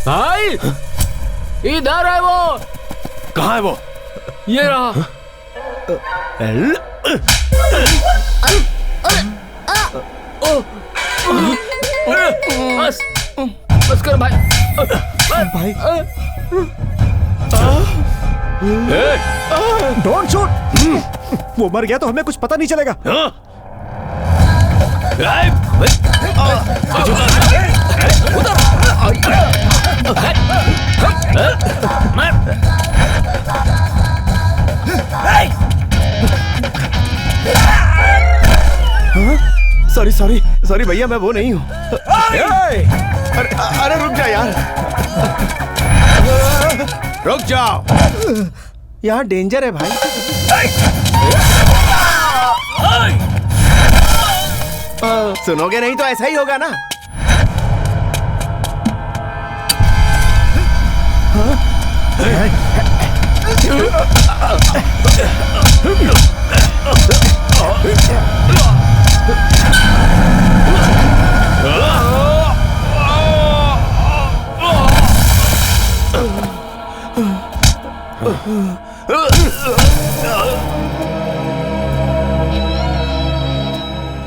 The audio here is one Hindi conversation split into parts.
भाई इधर है वो। कहाँ है वो? ये रहा। बस बस कर भाई। भाई डोंट शूट। वो मर गया तो हमें कुछ पता नहीं चलेगा। सॉरी सॉरी सॉरी भैया, मैं वो नहीं हूँ। अरे रुक जा यार, रुक जाओ, यहाँ डेंजर है भाई। सुनोगे नहीं तो ऐसा ही होगा ना।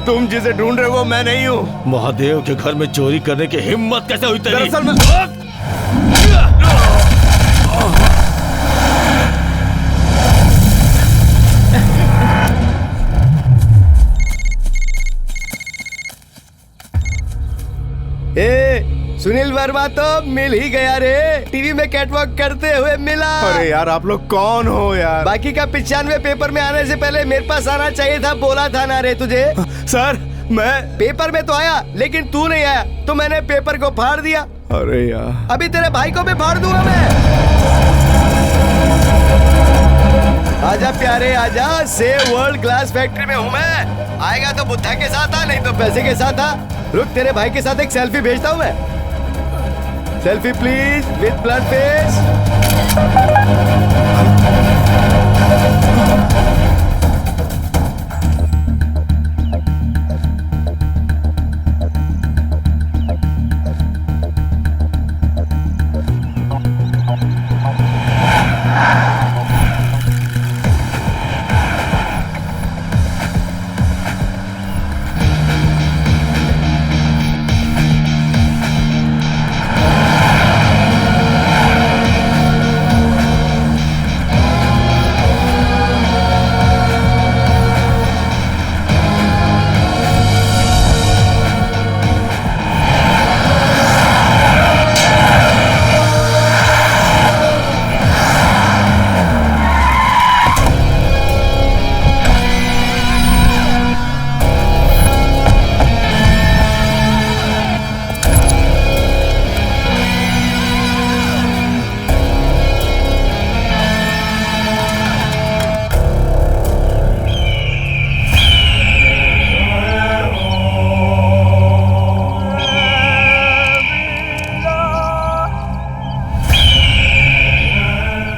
तुम जिसे ढूंढ रहे हो मैं नहीं हूँ। महादेव के घर में चोरी करने की हिम्मत कैसे हुई तेरी? दरअसल मैं सुनील वर्मा तो मिल ही गया रे, टीवी में कैटवॉक करते हुए मिला। अरे यार आप लोग कौन हो यार? बाकी का 95 पेपर में आने से पहले मेरे पास आना चाहिए था, बोला था ना रे तुझे। सर मैं पेपर में तो आया लेकिन तू नहीं आया तो मैंने पेपर को फाड़ दिया। अरे यार अभी तेरे भाई को भी फाड़ दूंगा मैं। आजा प्यारे आजा, सेव वर्ल्ड क्लास फैक्ट्री में हूँ मैं। आएगा तो बुद्धा के साथ आ, नहीं तो पैसे के साथ आ। रुक तेरे भाई के साथ एक सेल्फी भेजता हूँ मैं। Selfie please with blood face.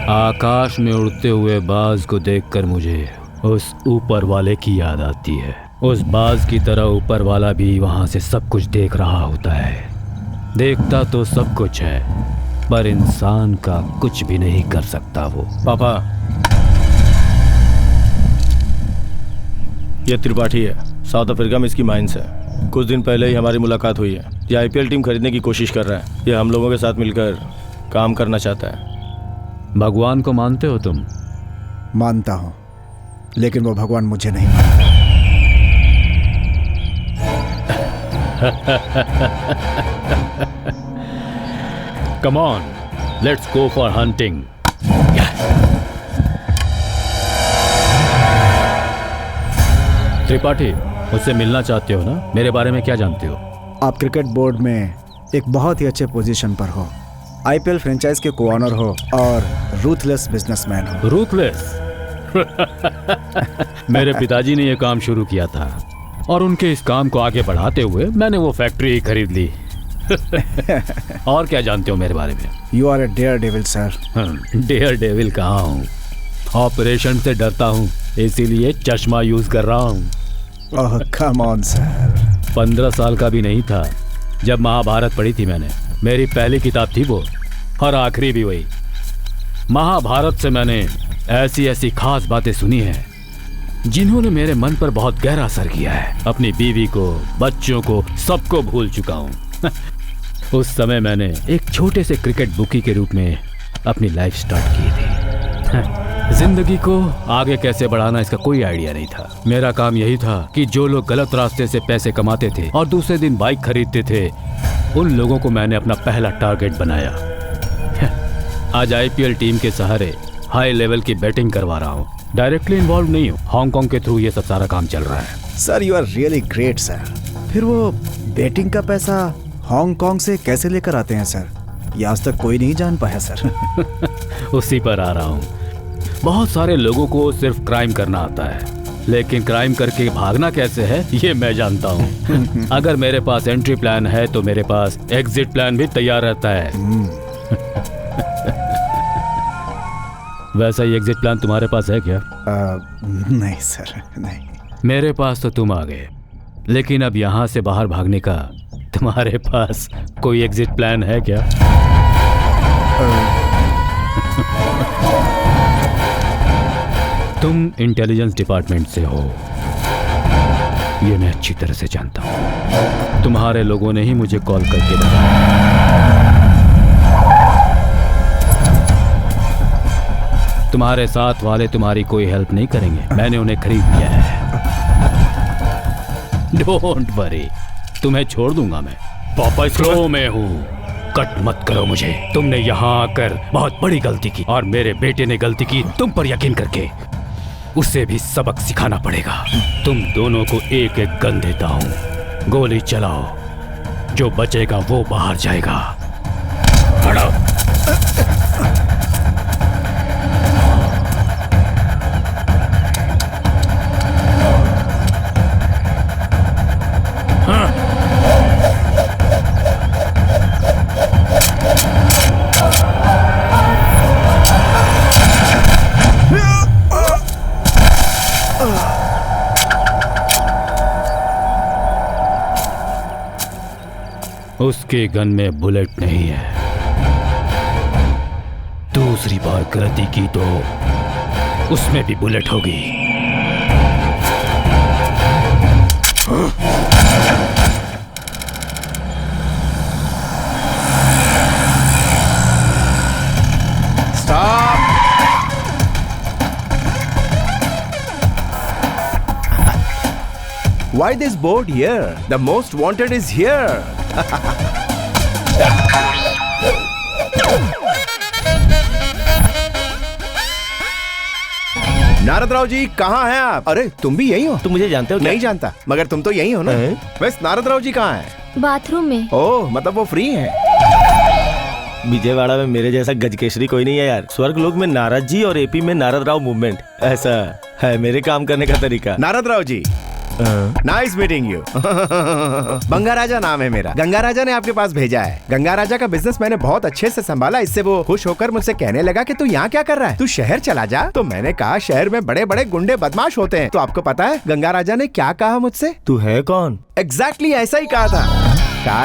आकाश में उड़ते हुए बाज को देखकर मुझे उस ऊपर वाले की याद आती है। उस बाज की तरह ऊपर वाला भी वहां से सब कुछ देख रहा होता है। देखता तो सब कुछ है पर इंसान का कुछ भी नहीं कर सकता वो। पापा ये त्रिपाठी है, साउथ अफ्रीका में इसकी माइंस है। कुछ दिन पहले ही हमारी मुलाकात हुई है। ये आईपीएल टीम खरीदने की कोशिश कर रहा है। ये हम लोगों के साथ मिलकर काम करना चाहता है। भगवान को मानते हो तुम? मानता हूं लेकिन वो भगवान मुझे नहीं मानता। Come on, let's go for hunting. Tripathi मुझसे मिलना चाहते हो ना? मेरे बारे में क्या जानते हो? आप क्रिकेट बोर्ड में एक बहुत ही अच्छे पोजीशन पर हो। आईपीएल फ्रेंचाइज के को ऑनर हो और रूथलेस बिजनेसमैन हो। रूथलेस? मेरे पिताजी ने यह काम शुरू किया था और उनके इस काम को आगे बढ़ाते हुए मैंने वो फैक्ट्री ही खरीद ली। और क्या जानते हो मेरे बारे में? You are a daredevil sir. Daredevil कहाँ हूँ, ऑपरेशन से डरता हूँ इसीलिए चश्मा यूज कर रहा हूँ। ओह कम ऑन सर। 15 साल का भी नहीं था जब महाभारत पढ़ी थी मैंने। मेरी पहली किताब थी वो और आखिरी भी वही। महाभारत से मैंने ऐसी ऐसी खास बातें सुनी हैं जिन्होंने मेरे मन पर बहुत गहरा असर किया है। अपनी बीवी को, बच्चों को, सबको भूल चुका हूँ। उस समय मैंने एक छोटे से क्रिकेट बुकी के रूप में अपनी लाइफ स्टार्ट की थी। जिंदगी को आगे कैसे बढ़ाना इसका कोई आइडिया नहीं था। मेरा काम यही था कि जो लोग गलत रास्ते से पैसे कमाते थे और दूसरे दिन बाइक खरीदते थे, उन लोगों को मैंने अपना पहला टारगेट बनाया। आज आईपीएल टीम के सहारे हाई लेवल की बैटिंग करवा रहा हूँ। डायरेक्टली इन्वॉल्व नहीं हूँ, हांगकांग के थ्रू ये सब सारा काम चल रहा है। Sir you are really great sir. फिर वो बैटिंग का पैसा हांगकांग से कैसे लेकर आते हैं सर? ये आज तक कोई नहीं जान पाया सर। उसी पर आ रहा हूँ। बहुत सारे लोगों को सिर्फ क्राइम करना आता है, लेकिन क्राइम करके भागना कैसे है ये मैं जानता हूँ। अगर मेरे पास एंट्री प्लान है तो मेरे पास एग्जिट प्लान भी तैयार रहता है। वैसा ही एग्जिट प्लान तुम्हारे पास है क्या? नहीं सर नहीं। मेरे पास तो तुम आ गए, लेकिन अब यहाँ से बाहर भागने का तुम्हारे पास कोई एग्जिट प्लान है क्या? तुम इंटेलिजेंस डिपार्टमेंट से हो, ये मैं अच्छी तरह से जानता हूँ। तुम्हारे लोगों ने ही मुझे कॉल करके बताया। तुम्हारे साथ वाले तुम्हारी कोई हेल्प नहीं करेंगे, मैंने उन्हें खरीद लिया है। डोंट वरी, तुम्हें छोड़ दूंगा मैं। पापा स्लो में हूँ, कट मत करो मुझे। तुमने यहाँ आकर बहुत बड़ी गलती की और मेरे बेटे ने गलती की तुम पर यकीन करके। उसे भी सबक सिखाना पड़ेगा। तुम दोनों को एक एक गन देता हूँ, गोली चलाओ, जो बचेगा वो बाहर जाएगा। खड़ा। उसके गन में बुलेट नहीं है। दूसरी बार गलती की तो उसमें भी बुलेट होगी। Stop! Why this board here? The most wanted is here. Narad Rao ji कहाँ हैं आप? अरे तुम भी यही हो? तुम मुझे जानते हो क्या? नहीं जानता, मगर तुम तो यही हो ना? वैसे नारद राव जी कहाँ हैं? बाथरूम में। ओह, मतलब वो फ्री हैं। विजयवाड़ा में मेरे जैसा गजकेशरी कोई नहीं है यार। स्वर्ग लोक में नारद जी और एपी में नारद राव मूवमेंट, ऐसा है मेरे काम करने का तरीका। Narad Rao ji, nice meeting you. Ganga राजा नाम है मेरा। गंगा राजा ने आपके पास भेजा है। गंगा राजा का बिजनेस मैंने बहुत अच्छे से संभाला। इससे वो खुश होकर मुझसे कहने लगा कि तू यहाँ क्या कर रहा है, तू शहर चला जा। तो मैंने कहा शहर में बड़े बड़े गुंडे बदमाश होते हैं। तो आपको पता है गंगा राजा ने क्या कहा मुझसे? तू है कौन? एग्जैक्टली ऐसा ही कहा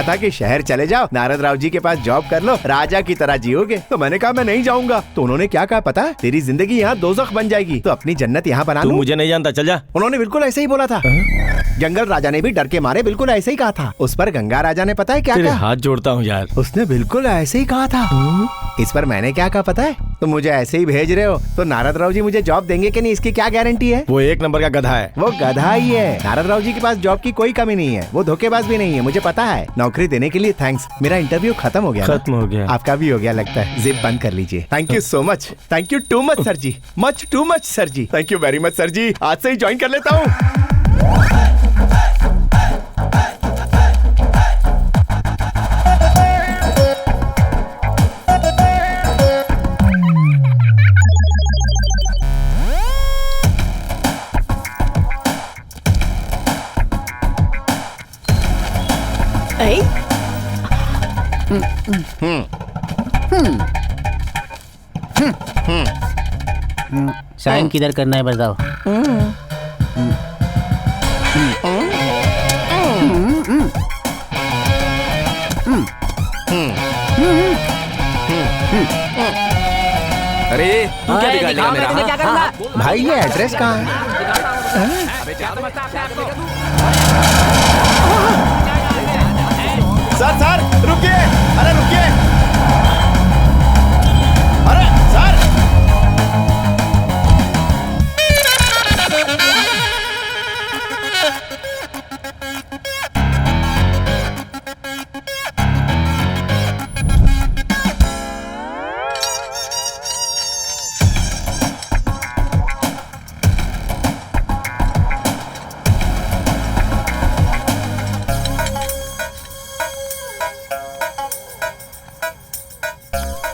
था कि शहर चले जाओ, नारद राव जी के पास जॉब कर लो, राजा की तरह जियोगे। तो मैंने कहा मैं नहीं जाऊंगा। तो उन्होंने क्या कहा पता है? तेरी जिंदगी यहाँ दोज़ख बन जाएगी, तो अपनी जन्नत यहाँ बना तू लो। मुझे नहीं जानता, चल जा। उन्होंने बिल्कुल ऐसे ही बोला था। जंगल राजा ने भी डर के मारे बिल्कुल ऐसे ही कहा था। उस पर गंगा राजा ने पता है क्या तेरे कहा? हाथ जोड़ता हूँ यार। उसने बिल्कुल ऐसे ही कहा था। इस पर मैंने क्या कहा पता है? तुम मुझे ऐसे ही भेज रहे हो तो नारद राव जी मुझे जॉब देंगे कि नहीं, इसकी क्या गारंटी है? वो एक नंबर का गधा है। वो गधा ही है। नारद राव जी के पास जॉब की कोई कमी नहीं है। वो धोखेबाज भी नहीं है, मुझे पता है। नौकरी देने के लिए थैंक्स। मेरा इंटरव्यू खत्म हो गया। खत्म हो गया। आपका भी हो गया लगता है। जिप बंद कर लीजिए। Thank you so much. Thank you too much sir ji. Much too much sir ji. Thank you very much sir ji. आज से ही ज्वाइन कर लेता हूँ। साइन किधर करना है बताओ। अरे तू क्या बिगाड़ लिया मेरा? क्या करना? भाई ये एड्रेस कहाँ है? सर रुकिए, अरे रुकिए, अरे सर।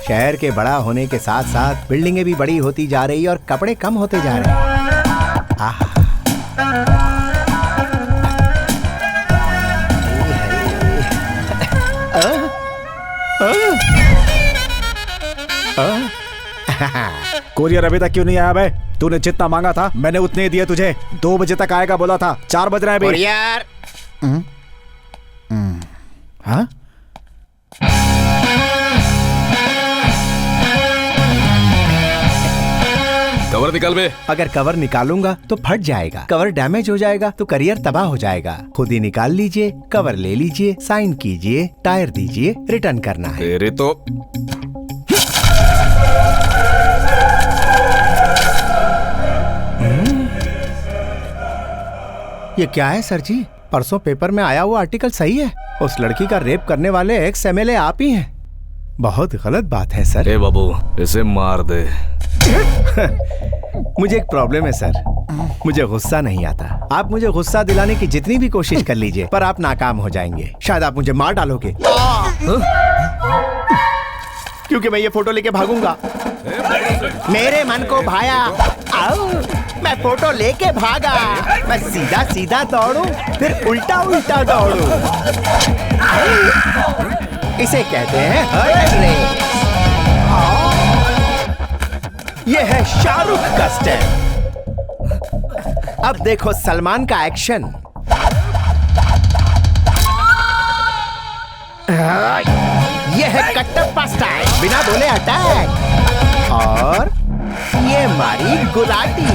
शहर के बड़ा होने के साथ साथ बिल्डिंगें भी बड़ी होती जा रही और कपड़े कम होते जा रहे हैं। आहा। कोरियर अभी तक क्यों नहीं आया भाई? तूने जितना मांगा था मैंने उतने ही दिए तुझे। 2 बजे तक आएगा बोला था, 4 बज रहे हैं अभी। कोरियर। हाँ? कवर निकाल बे। अगर कवर निकालूंगा तो फट जाएगा, कवर डैमेज हो जाएगा तो करियर तबाह हो जाएगा। खुद ही निकाल लीजिए, कवर ले लीजिए, साइन कीजिए, टायर दीजिए, रिटर्न करना है। तेरे तो ये क्या है सर जी? परसों पेपर में आया हुआ आर्टिकल सही है? उस लड़की का रेप करने वाले एक्स एमएलए आप ही हैं। बहुत गलत बात है सर। ए बाबू, इसे मार दे। मुझे एक प्रॉब्लम है सर, मुझे गुस्सा नहीं आता। आप मुझे गुस्सा दिलाने की जितनी भी कोशिश कर लीजिए पर आप नाकाम हो जाएंगे। शायद आप मुझे मार डालोगे क्योंकि मैं ये फोटो लेके भागूंगा। मेरे मन को भाया, आओ, मैं फोटो लेके भागा। मैं सीधा सीधा दौड़ूं फिर उल्टा उल्टा दौड़ूं। इसे कहते हैं हर्ट रेस। ये है शाहरुख का स्टेप। अब देखो सलमान का एक्शन। ये है कटप्पा स्टाइल, बिना बोले अटैक। और ये मारी गुलाटी,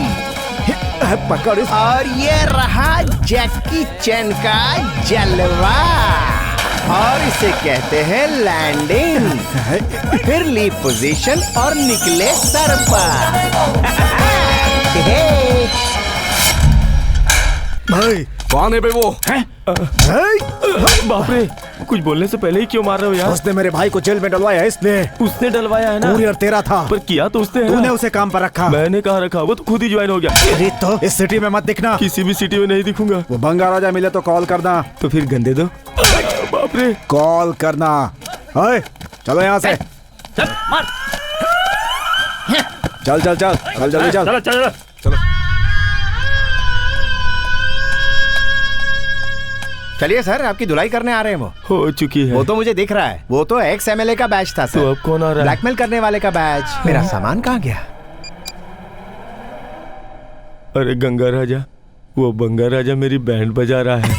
पकड़। और ये रहा जैकी चैन का जलवा। और इसे कहते हैं लैंडिंग। फिर ली पोजीशन और निकले सर पर। भाई कौन है बे वो? बाप रे, कुछ बोलने से पहले ही क्यों मार रहे हो यार? उसने मेरे भाई को जेल में डलवाया है इसलिए। उसने डलवाया है ना? कोरियर तेरा था पर किया तो उसने है ना? तूने उसे काम पर रखा। मैंने कहाँ रखा? वो तो खुद ही ज्वाइन हो गया। अरे तो इस सिटी में मत दिखना। किसी भी सिटी में नहीं दिखूंगा। वो बंगा राजा मिले तो कॉल करना। तो फिर गंदे दो। बाप रे, कॉल करना। ओए चलो यहाँ से। चल मार। चल चल चल चल जल्दी चल। चलो चलो चलो चलिए सर, आपकी धुलाई करने आ रहे हैं। वो हो चुकी है। वो तो मुझे दिख रहा है। वो तो एक्स एमएलए का बैच था सर। तो अब कौन आ रहा है? ब्लैकमेल करने वाले का बैच। मेरा सामान कहाँ गया? अरे गंगा राजा, वो बंगा राजा मेरी बैंड बजा रहा है।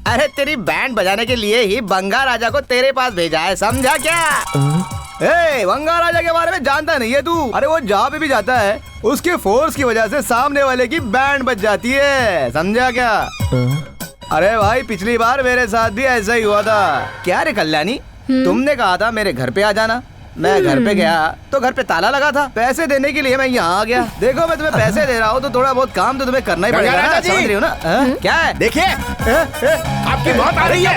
अरे तेरी बैंड बजाने के लिए ही बंगा राजा को तेरे पास भेजा है, समझा क्या? ए, बंगा राजा के बारे में जानता नहीं है तू? अरे वो जहाँ पे भी जाता है उसके फोर्स की वजह से सामने वाले की बैंड बज जाती है, समझा क्या? अरे भाई पिछली बार मेरे साथ भी ऐसा ही हुआ था। क्या रे कल्याणी, तुमने कहा था मेरे घर पे आ जाना। मैं घर पे गया तो घर पे ताला लगा था। पैसे देने के लिए मैं यहाँ आ गया। देखो मैं तुम्हें पैसे दे रहा हूँ तो थोड़ा बहुत काम तो तुम्हें करना ही पड़ेगा ना, समझ रही हो ना? क्या है? देखिए आपकी मौत आ रही है।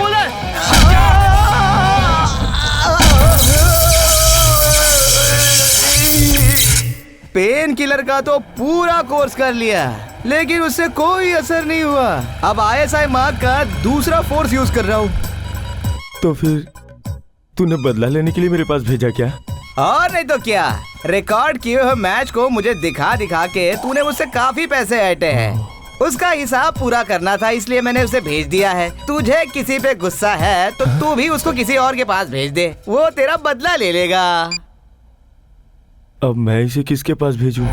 पेन किलर का तो पूरा कोर्स कर लिया लेकिन उससे कोई असर नहीं हुआ। अब ISI मार्क का दूसरा फोर्स यूज कर रहा हूँ। तो फिर तूने बदला लेने के लिए मेरे पास भेजा क्या? और नहीं तो क्या, रिकॉर्ड किए हुए मैच को मुझे दिखा दिखा के तूने मुझसे काफी पैसे ऐंठे हैं। उसका हिसाब पूरा करना था, इसलिए मैंने उसे भेज दिया है। तुझे किसी पे गुस्सा है तो तू भी उसको किसी और के पास भेज दे, वो तेरा बदला ले लेगा। अब मैं इसे किसके पास भेजूं?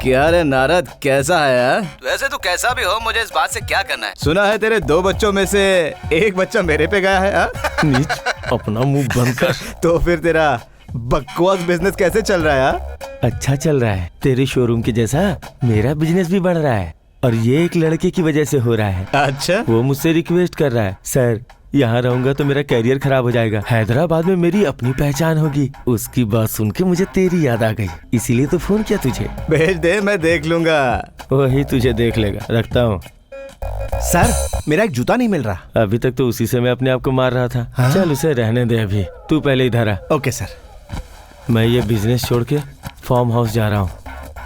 क्या रे नारद, कैसा है यार? वैसे तो कैसा भी हो, मुझे इस बात से क्या करना है? सुना है तेरे 2 बच्चों में से एक बच्चा मेरे पे गया है। नीच, अपना मुंह बंद कर। तो फिर तेरा बकवास बिजनेस कैसे चल रहा है यार? अच्छा चल रहा है, तेरे शोरूम के जैसा मेरा बिजनेस भी बढ़ रहा है, और ये एक लड़के की वजह से हो रहा है। अच्छा, वो मुझसे रिक्वेस्ट कर रहा है, सर यहाँ रहूंगा तो मेरा करियर खराब हो जाएगा, हैदराबाद में मेरी अपनी पहचान होगी। उसकी बात सुन के मुझे तेरी याद आ गई, इसीलिए तो फोन किया तुझे। भेज दे, मैं देख लूंगा। वही तुझे देख लेगा, रखता हूँ। सर, मेरा एक जूता नहीं मिल रहा। अभी तक तो उसी से मैं अपने आप को मार रहा था। हाँ? चल उसे रहने दे, अभी तू पहले इधर आ। Okay sir. मैं ये बिजनेस छोड़ के फार्म हाउस जा रहा हूँ,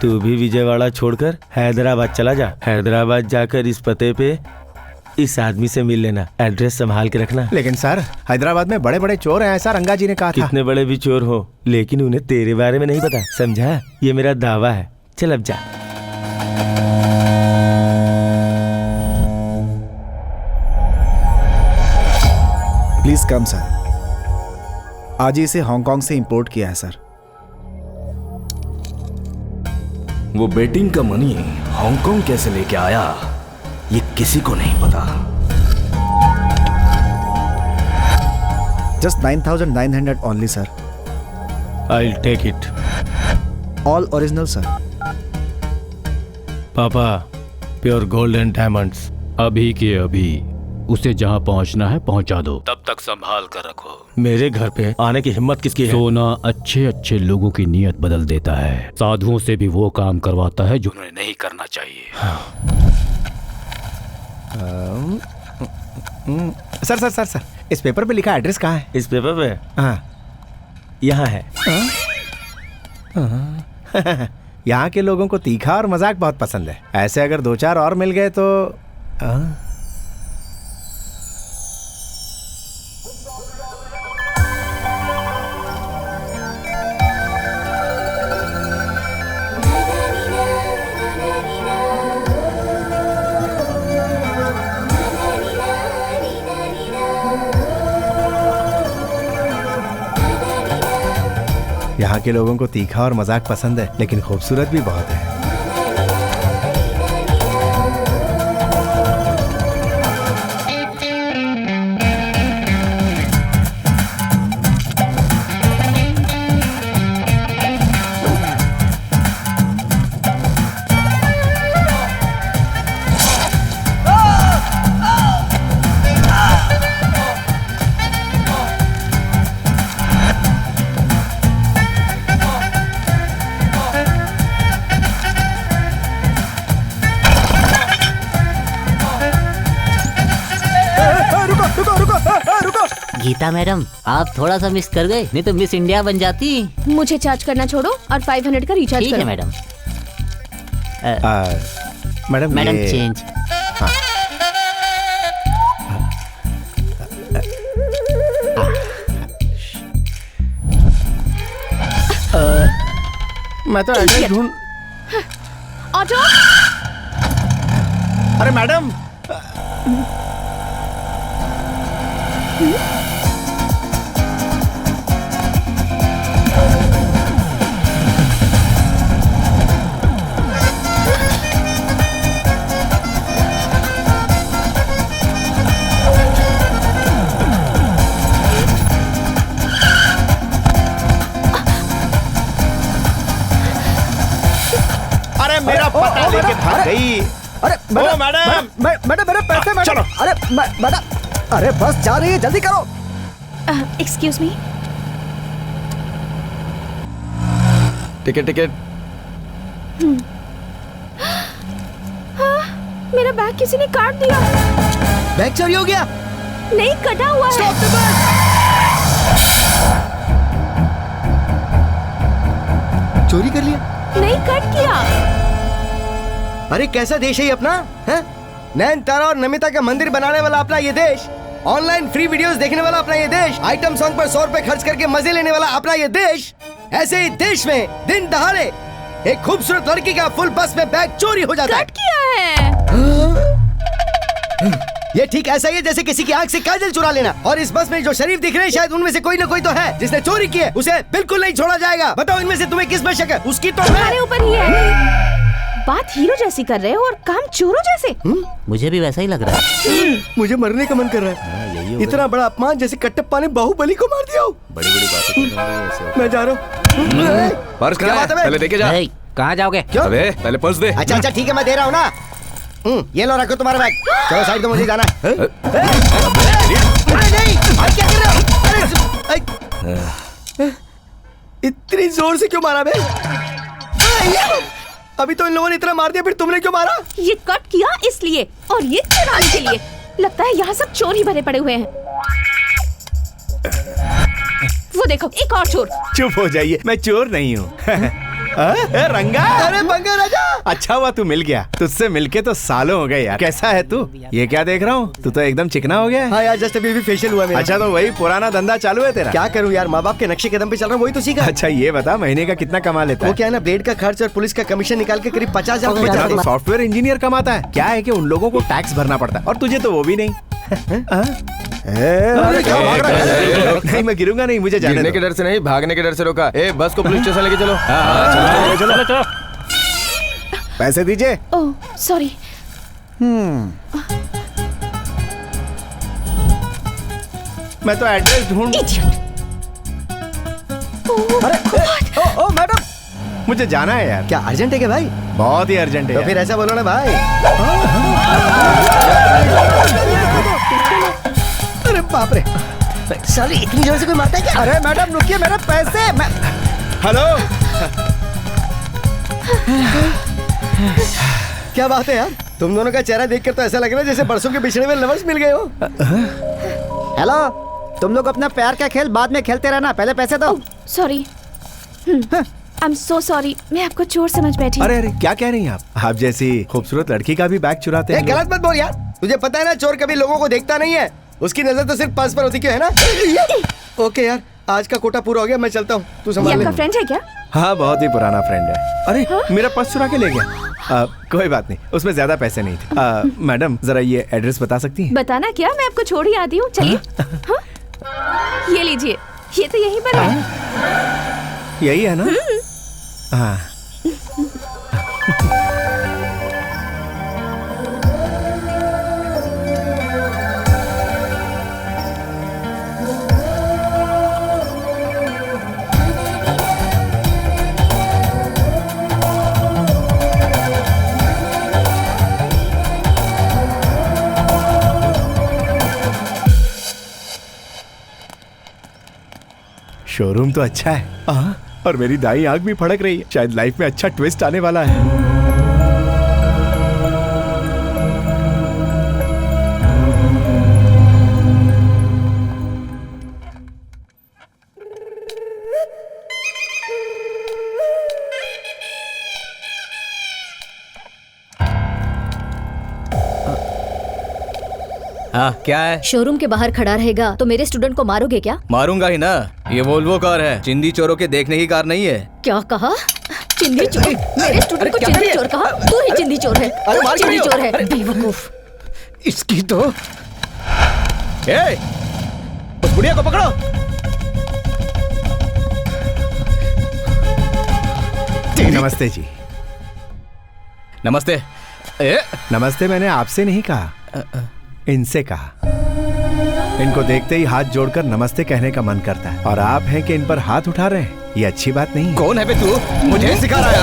तू भी विजयवाड़ा छोड़कर हैदराबाद चला जा। हैदराबाद जाकर इस पते पे इस आदमी से मिल लेना, एड्रेस संभाल के रखना। लेकिन सर, हैदराबाद में बड़े बड़े चोर हैं, ऐसा रंगा जी ने कहा था। कितने बड़े भी चोर हो, लेकिन उन्हें तेरे बारे में नहीं पता, समझा? ये मेरा दावा है। चल अब जा। Please come sir. आज ही इसे हांगकांग से इंपोर्ट किया है सर। वो बेटिंग का मनी हांगकांग कैसे लेके आया, ये किसी को नहीं पता। Just 9,900 only sir. I'll take it. All original sir. पापा, प्योर गोल्ड एंड डायमंड्स। अभी के अभी उसे जहाँ पहुँचना है पहुँचा दो, तब तक संभाल कर रखो। मेरे घर पे आने की हिम्मत किसकी है? सोना अच्छे अच्छे लोगों की नीयत बदल देता है, साधुओं से भी वो काम करवाता है जो उन्हें नहीं करना चाहिए। सर सर सर सर, इस पेपर पे लिखा एड्रेस कहाँ है? इस पेपर पे? हाँ। यहाँ है। यहाँ के लोगों को तीखा और मजाक बहुत पसंद है। ऐसे अगर 2-4 और मिल गए तो यहाँ के लोगों को तीखा और मजाक पसंद है, लेकिन खूबसूरत भी बहुत है। गीता मैडम, आप थोड़ा सा मिस कर गए, नहीं तो मिस इंडिया बन जाती। मुझे चार्ज करना छोड़ो और 500 का रिचार्ज ठीक करो। है मैडम। मैडम मैडम ये- चेंज। मैं तो ऐसे ही ढूंढ। ऑटो। अरे मैडम, अरे मेरा पता लेके भाग गई। अरे ओ मैडम, मैडम मेरे पैसे मैडम। चलो। अरे मैडम, अरे बस जा रही है, जल्दी करो। Excuse me. Ticket ticket. मेरा बैग किसी ने काट दिया। बैग चोरी हो गया। नहीं, कटा हुआ है। चोरी कर लिया? नहीं, कट किया। अरे कैसा देश है ये अपना, है? नैन तारा और नमिता का मंदिर बनाने वाला अपना ये देश, ऑनलाइन फ्री वीडियोस देखने वाला अपना ये देश, आइटम सॉन्ग पर 100 रुपए खर्च करके मजे लेने वाला अपना ये देश। ऐसे ही देश में दिन दहाड़े एक खूबसूरत लड़की का फुल बस में बैग चोरी हो जाता है। कट किया है। ये ठीक ऐसा ही है जैसे किसी की आंख से काजल चुरा लेना। और इस बस में जो शरीफ दिख रहे हैं शायद उनमें से कोई ना कोई तो है जिसने चोरी की है। उसे बिल्कुल नहीं छोड़ा जाएगा। बताओ इनमें से तुम्हें किस में शक है? उसकी तो तुम्हारे ऊपर ही है। बात हीरो जैसी कर रहे हो और काम चोरों जैसे। मुझे भी वैसा ही लग रहा है। मुझे मरने का मन कर रहा है। इतना बड़ा अपमान जैसे कटप्पा ने बाहुबली को मार दिया हो। बड़ी बड़ी बातें मैं जा रहा हूँ। पर्स क्या बात है बे? पहले देके जा। कहाँ जाओगे? क्यों? अबे पहले पर्स दे। अच्छा अच्छा ठीक है मैं दे रहा हूँ ना। ये लो रखो तुम्हारा बैग। चलो साइड तो मुझे जाना है। नहीं आप क्या कर रहे हो? इतनी जोर से क्यों मारा बे? अभी तो इन लोगों ने इतना मार दिया फिर तुमने क्यों मारा? ये कट किया इसलिए और ये चुराने के लिए। लगता है यहाँ सब चोर ही भरे पड़े हुए हैं। वो देखो एक और चोर। चुप हो जाइए, मैं चोर नहीं हूँ। रंगा, अरे बंगा राजा, अच्छा हुआ तू मिल गया। तुझसे मिलके तो सालों हो गए यार। कैसा है तू? ये क्या देख रहा हूँ? तू तो एकदम चिकना हो गया है। हाँ यार जस्ट अभी भी फेशियल हुआ मेरा। अच्छा तो वही पुराना धंधा चालू है तेरा? क्या करूँ यार, माँ बाप के नक्शे कदम पे चल रहा हूँ, वही तो सीखा। अच्छा ये बता महीने का कितना कमा लेता वो है? क्या है ना, ब्लेड का खर्च और पुलिस का कमीशन निकाल के करीब 50,000 इतना तो सॉफ्टवेयर इंजीनियर कमाता है। क्या है कि उन लोगों को टैक्स भरना पड़ता है और तुझे तो वो भी नहीं। नहीं मैं गिरूंगा नहीं, मुझे जाने गिरने दो। के डर से नहीं, भागने के डर से रोका। ए बस को पुलिस स्टेशन लेके चलो। चलो पैसे दीजिए। Oh sorry. मैं तो एड्रेस ढूंढ। ओ मैडम, मुझे जाना है यार। क्या अर्जेंट है क्या भाई? बहुत ही अर्जेंट है तो यार। फिर ऐसा बोलो ना भाई। अरे बाप रे, साली इतनी जोर से कोई मारता है क्या? अरे मैडम रुकिए, मेरे पैसे। हेलो क्या बात है यार, तुम दोनों का चेहरा देखकर तो ऐसा लग रहा है जैसे बरसों के बिछड़े हुए लवर्स मिल गए हो। हेलो, तुम लोग अपना प्यार का खेल बाद में खेलते रहना, पहले पैसे दो। Sorry. I am so sorry, मैं आपको चोर समझ बैठी। अरे अरे क्या कह रही हैं आप जैसी खूबसूरत लड़की का भी बैग चुराते हैं। गलत मत बोल यार, तुझे पता है ना चोर कभी लोगों को देखता नहीं है, उसकी नजर तो सिर्फ पर्स पर होती क्यों है ना। ओके यार, आज का कोटा पूरा हो गया, मैं चलता हूँ, तू ये संभाल ले। आपका फ्रेंड है क्या? हाँ बहुत ही पुराना फ्रेंड है। अरे मेरा पर्स चुरा के ले गया। कोई बात नहीं, उसमें ज्यादा पैसे नहीं थे। मैडम जरा ये एड्रेस बता सकती हैं? बताना क्या, मैं आपको छोड़ ही आती हूँ। चलिए। ये लीजिए, ये तो यहीं पर है। यही है ना? हाँ। शोरूम तो अच्छा है। और मेरी दाई आंख भी फड़क रही है, शायद लाइफ में अच्छा ट्विस्ट आने वाला है। हाँ क्या है? शोरूम के बाहर खड़ा रहेगा तो मेरे स्टूडेंट को मारोगे क्या? मारूंगा ही ना, ये वोल्वो कार है, चिंदी चोरों के देखने की कार नहीं है। क्या कहा? चिंदी चोर? मेरे स्टूडेंट को चिंदी चोर कहा? तू ही चिंदी चोर है, तू ही चिंदी चोर है, बेवकूफ। इसकी तो उस बुढ़िया को पकड़ो। नमस्ते जी। नमस्ते। नमस्ते मैंने आपसे नहीं कहा, इनसे कहा। इनको देखते ही हाथ जोड़कर नमस्ते कहने का मन करता है और आप हैं कि इन पर हाथ उठा रहे हैं, ये अच्छी बात नहीं है। कौन है बे तू? मुझे सिखा रहा है?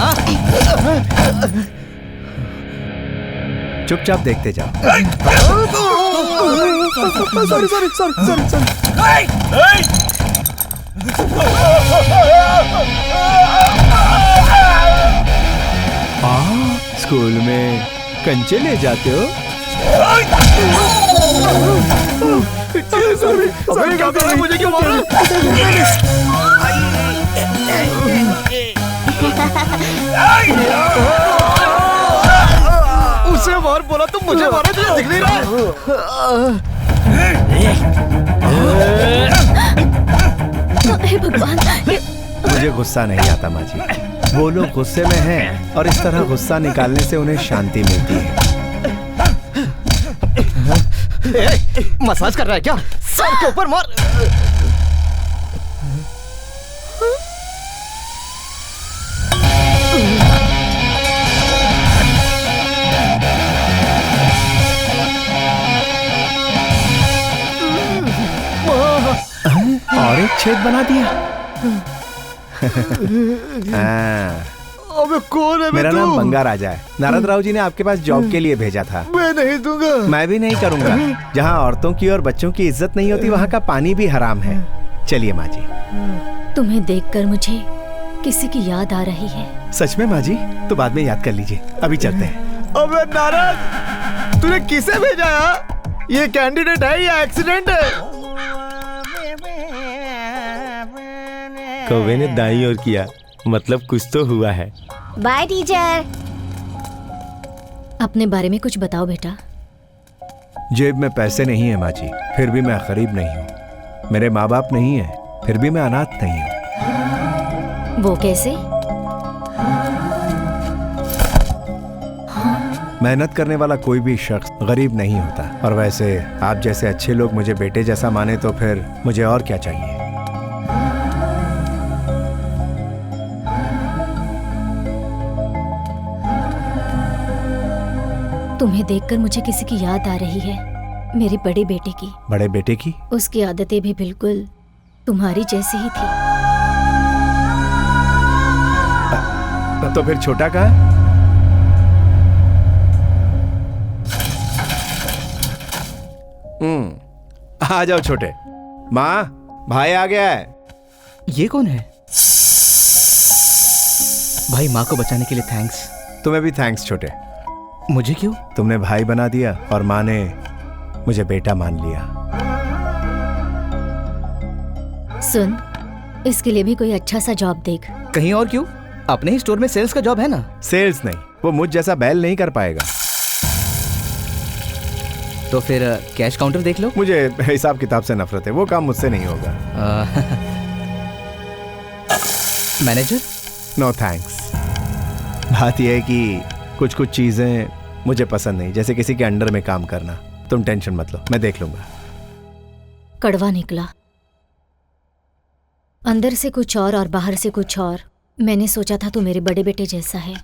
चुपचाप देखते जाओ। स्कूल में कंचे ले जाते हो? मुझे क्यों मारा? उसे मार बोला तुम मुझे मारा, तुझे दिख नहीं रहा? हे भगवान, मुझे गुस्सा नहीं आता माँ जी, वो लोग गुस्से में हैं और इस तरह गुस्सा निकालने से उन्हें शांति मिलती है। मसाज कर रहा है क्या? सर के ऊपर मार। और एक छेद बना दिया। अबे कौन है? मेरा नाम बंगा राजा है। नारद राव जी ने आपके पास जॉब के लिए भेजा था। मैं नहीं दूंगा। मैं भी नहीं करूंगा। जहाँ औरतों की और बच्चों की इज्जत नहीं होती वहाँ का पानी भी हराम है। चलिए माँ जी। तुम्हें देखकर मुझे किसी की याद आ रही है। सच में माँ जी? तो बाद में याद कर लीजिए, अभी चलते हैं। अबे नारद, तूने किसे भेजा है? ये कैंडिडेट है या एक्सीडेंट है? कौवे ने दाईं ओर किया, मतलब कुछ तो हुआ है। Bye teacher. अपने बारे में कुछ बताओ बेटा। जेब में पैसे नहीं है माँ जी, फिर भी मैं गरीब नहीं हूँ। मेरे माँ बाप नहीं है, फिर भी मैं अनाथ नहीं हूँ। वो कैसे? मेहनत करने वाला कोई भी शख्स गरीब नहीं होता। और वैसे आप जैसे अच्छे लोग मुझे बेटे जैसा माने तो फिर मुझे और क्या चाहिए। तुम्हें देखकर मुझे किसी की याद आ रही है, मेरे बड़े बेटे की। बड़े बेटे की? उसकी आदतें भी बिल्कुल तुम्हारी जैसी ही थी। तो फिर छोटा कहाँ? आ जाओ छोटे। माँ, भाई आ गया है। ये कौन है? भाई, माँ को बचाने के लिए थैंक्स। तुम्हें भी थैंक्स छोटे। मुझे क्यों? तुमने भाई बना दिया और माँ ने मुझे बेटा मान लिया। सुन, इसके लिए भी कोई अच्छा सा जॉब देख। कहीं और क्यों? अपने ही स्टोर में सेल्स का जॉब है ना। सेल्स नहीं, वो मुझ जैसा बैल नहीं कर पाएगा। तो फिर कैश काउंटर देख लो। मुझे हिसाब किताब से नफरत है, वो काम मुझसे नहीं होगा। मैनेजर? No thanks. बात यह है कि कुछ कुछ चीजें मुझे पसंद नहीं, जैसे किसी के अंडर में काम करना। तुम टेंशन मत लो, मैं देख लूंगा। कड़वा निकला, अंदर से कुछ और बाहर से कुछ और। मैंने सोचा था तू मेरे बड़े बेटे जैसा है,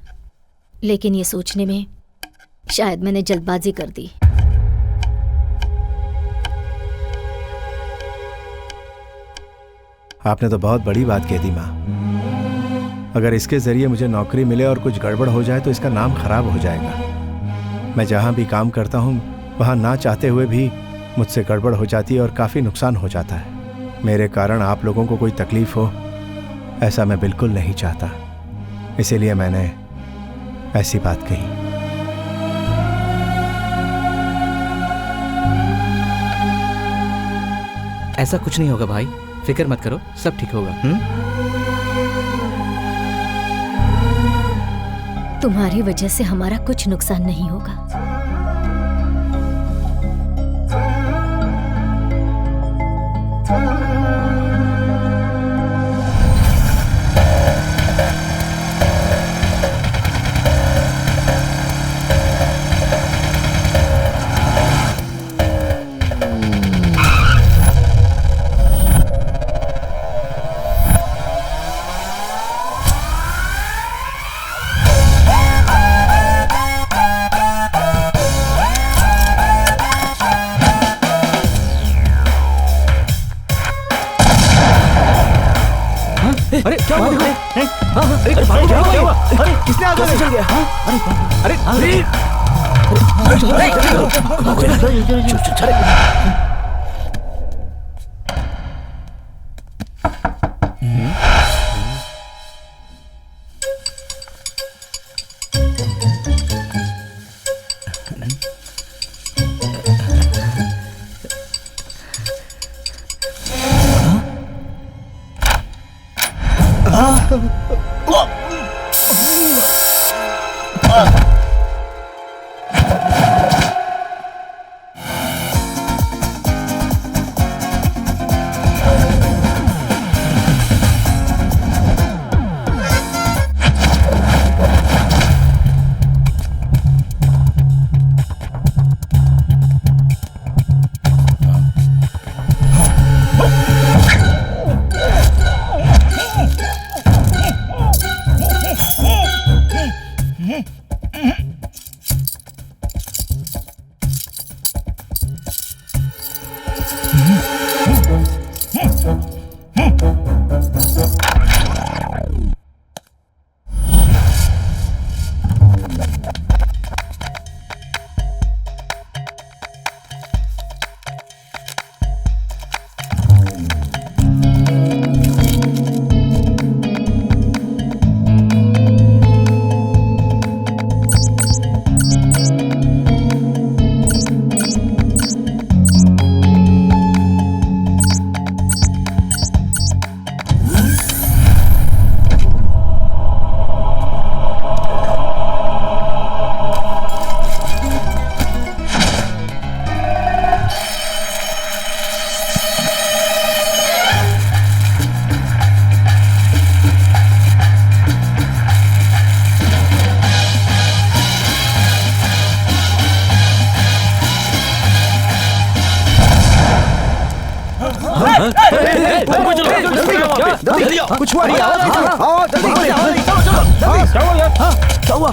लेकिन ये सोचने में शायद मैंने जल्दबाजी कर दी। आपने तो बहुत बड़ी बात कह दी माँ। अगर इसके जरिए मुझे नौकरी मिले और कुछ गड़बड़ हो जाए तो इसका नाम खराब हो जाएगा। मैं जहाँ भी काम करता हूँ वहाँ ना चाहते हुए भी मुझसे गड़बड़ हो जाती है और काफ़ी नुकसान हो जाता है। मेरे कारण आप लोगों को कोई तकलीफ हो, ऐसा मैं बिल्कुल नहीं चाहता। इसीलिए मैंने ऐसी बात कही। ऐसा कुछ नहीं होगा भाई, फिक्र मत करो, सब ठीक होगा। तुम्हारी वजह से हमारा कुछ नुकसान नहीं होगा। अरे क्या हुआ? अरे क्या हुआ? अरे किसने आग चल गया? अरे अरे कुछ हुआ नहीं? आओ जल्दी, क्या हुआ यार? क्या हुआ?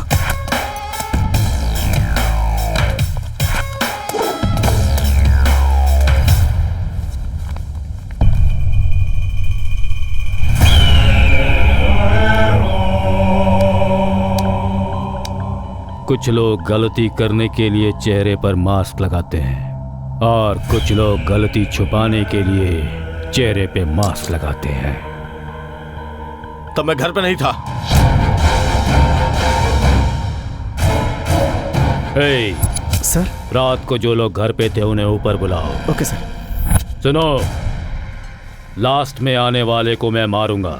कुछ लोग गलती करने के लिए चेहरे पर मास्क लगाते हैं और कुछ लोग गलती छुपाने के लिए चेहरे पे मास्क लगाते हैं। तब मैं घर पे नहीं था। हे सर, रात को जो लोग घर पे थे उन्हें ऊपर बुलाओ। Okay sir. सुनो, लास्ट में आने वाले को मैं मारूंगा।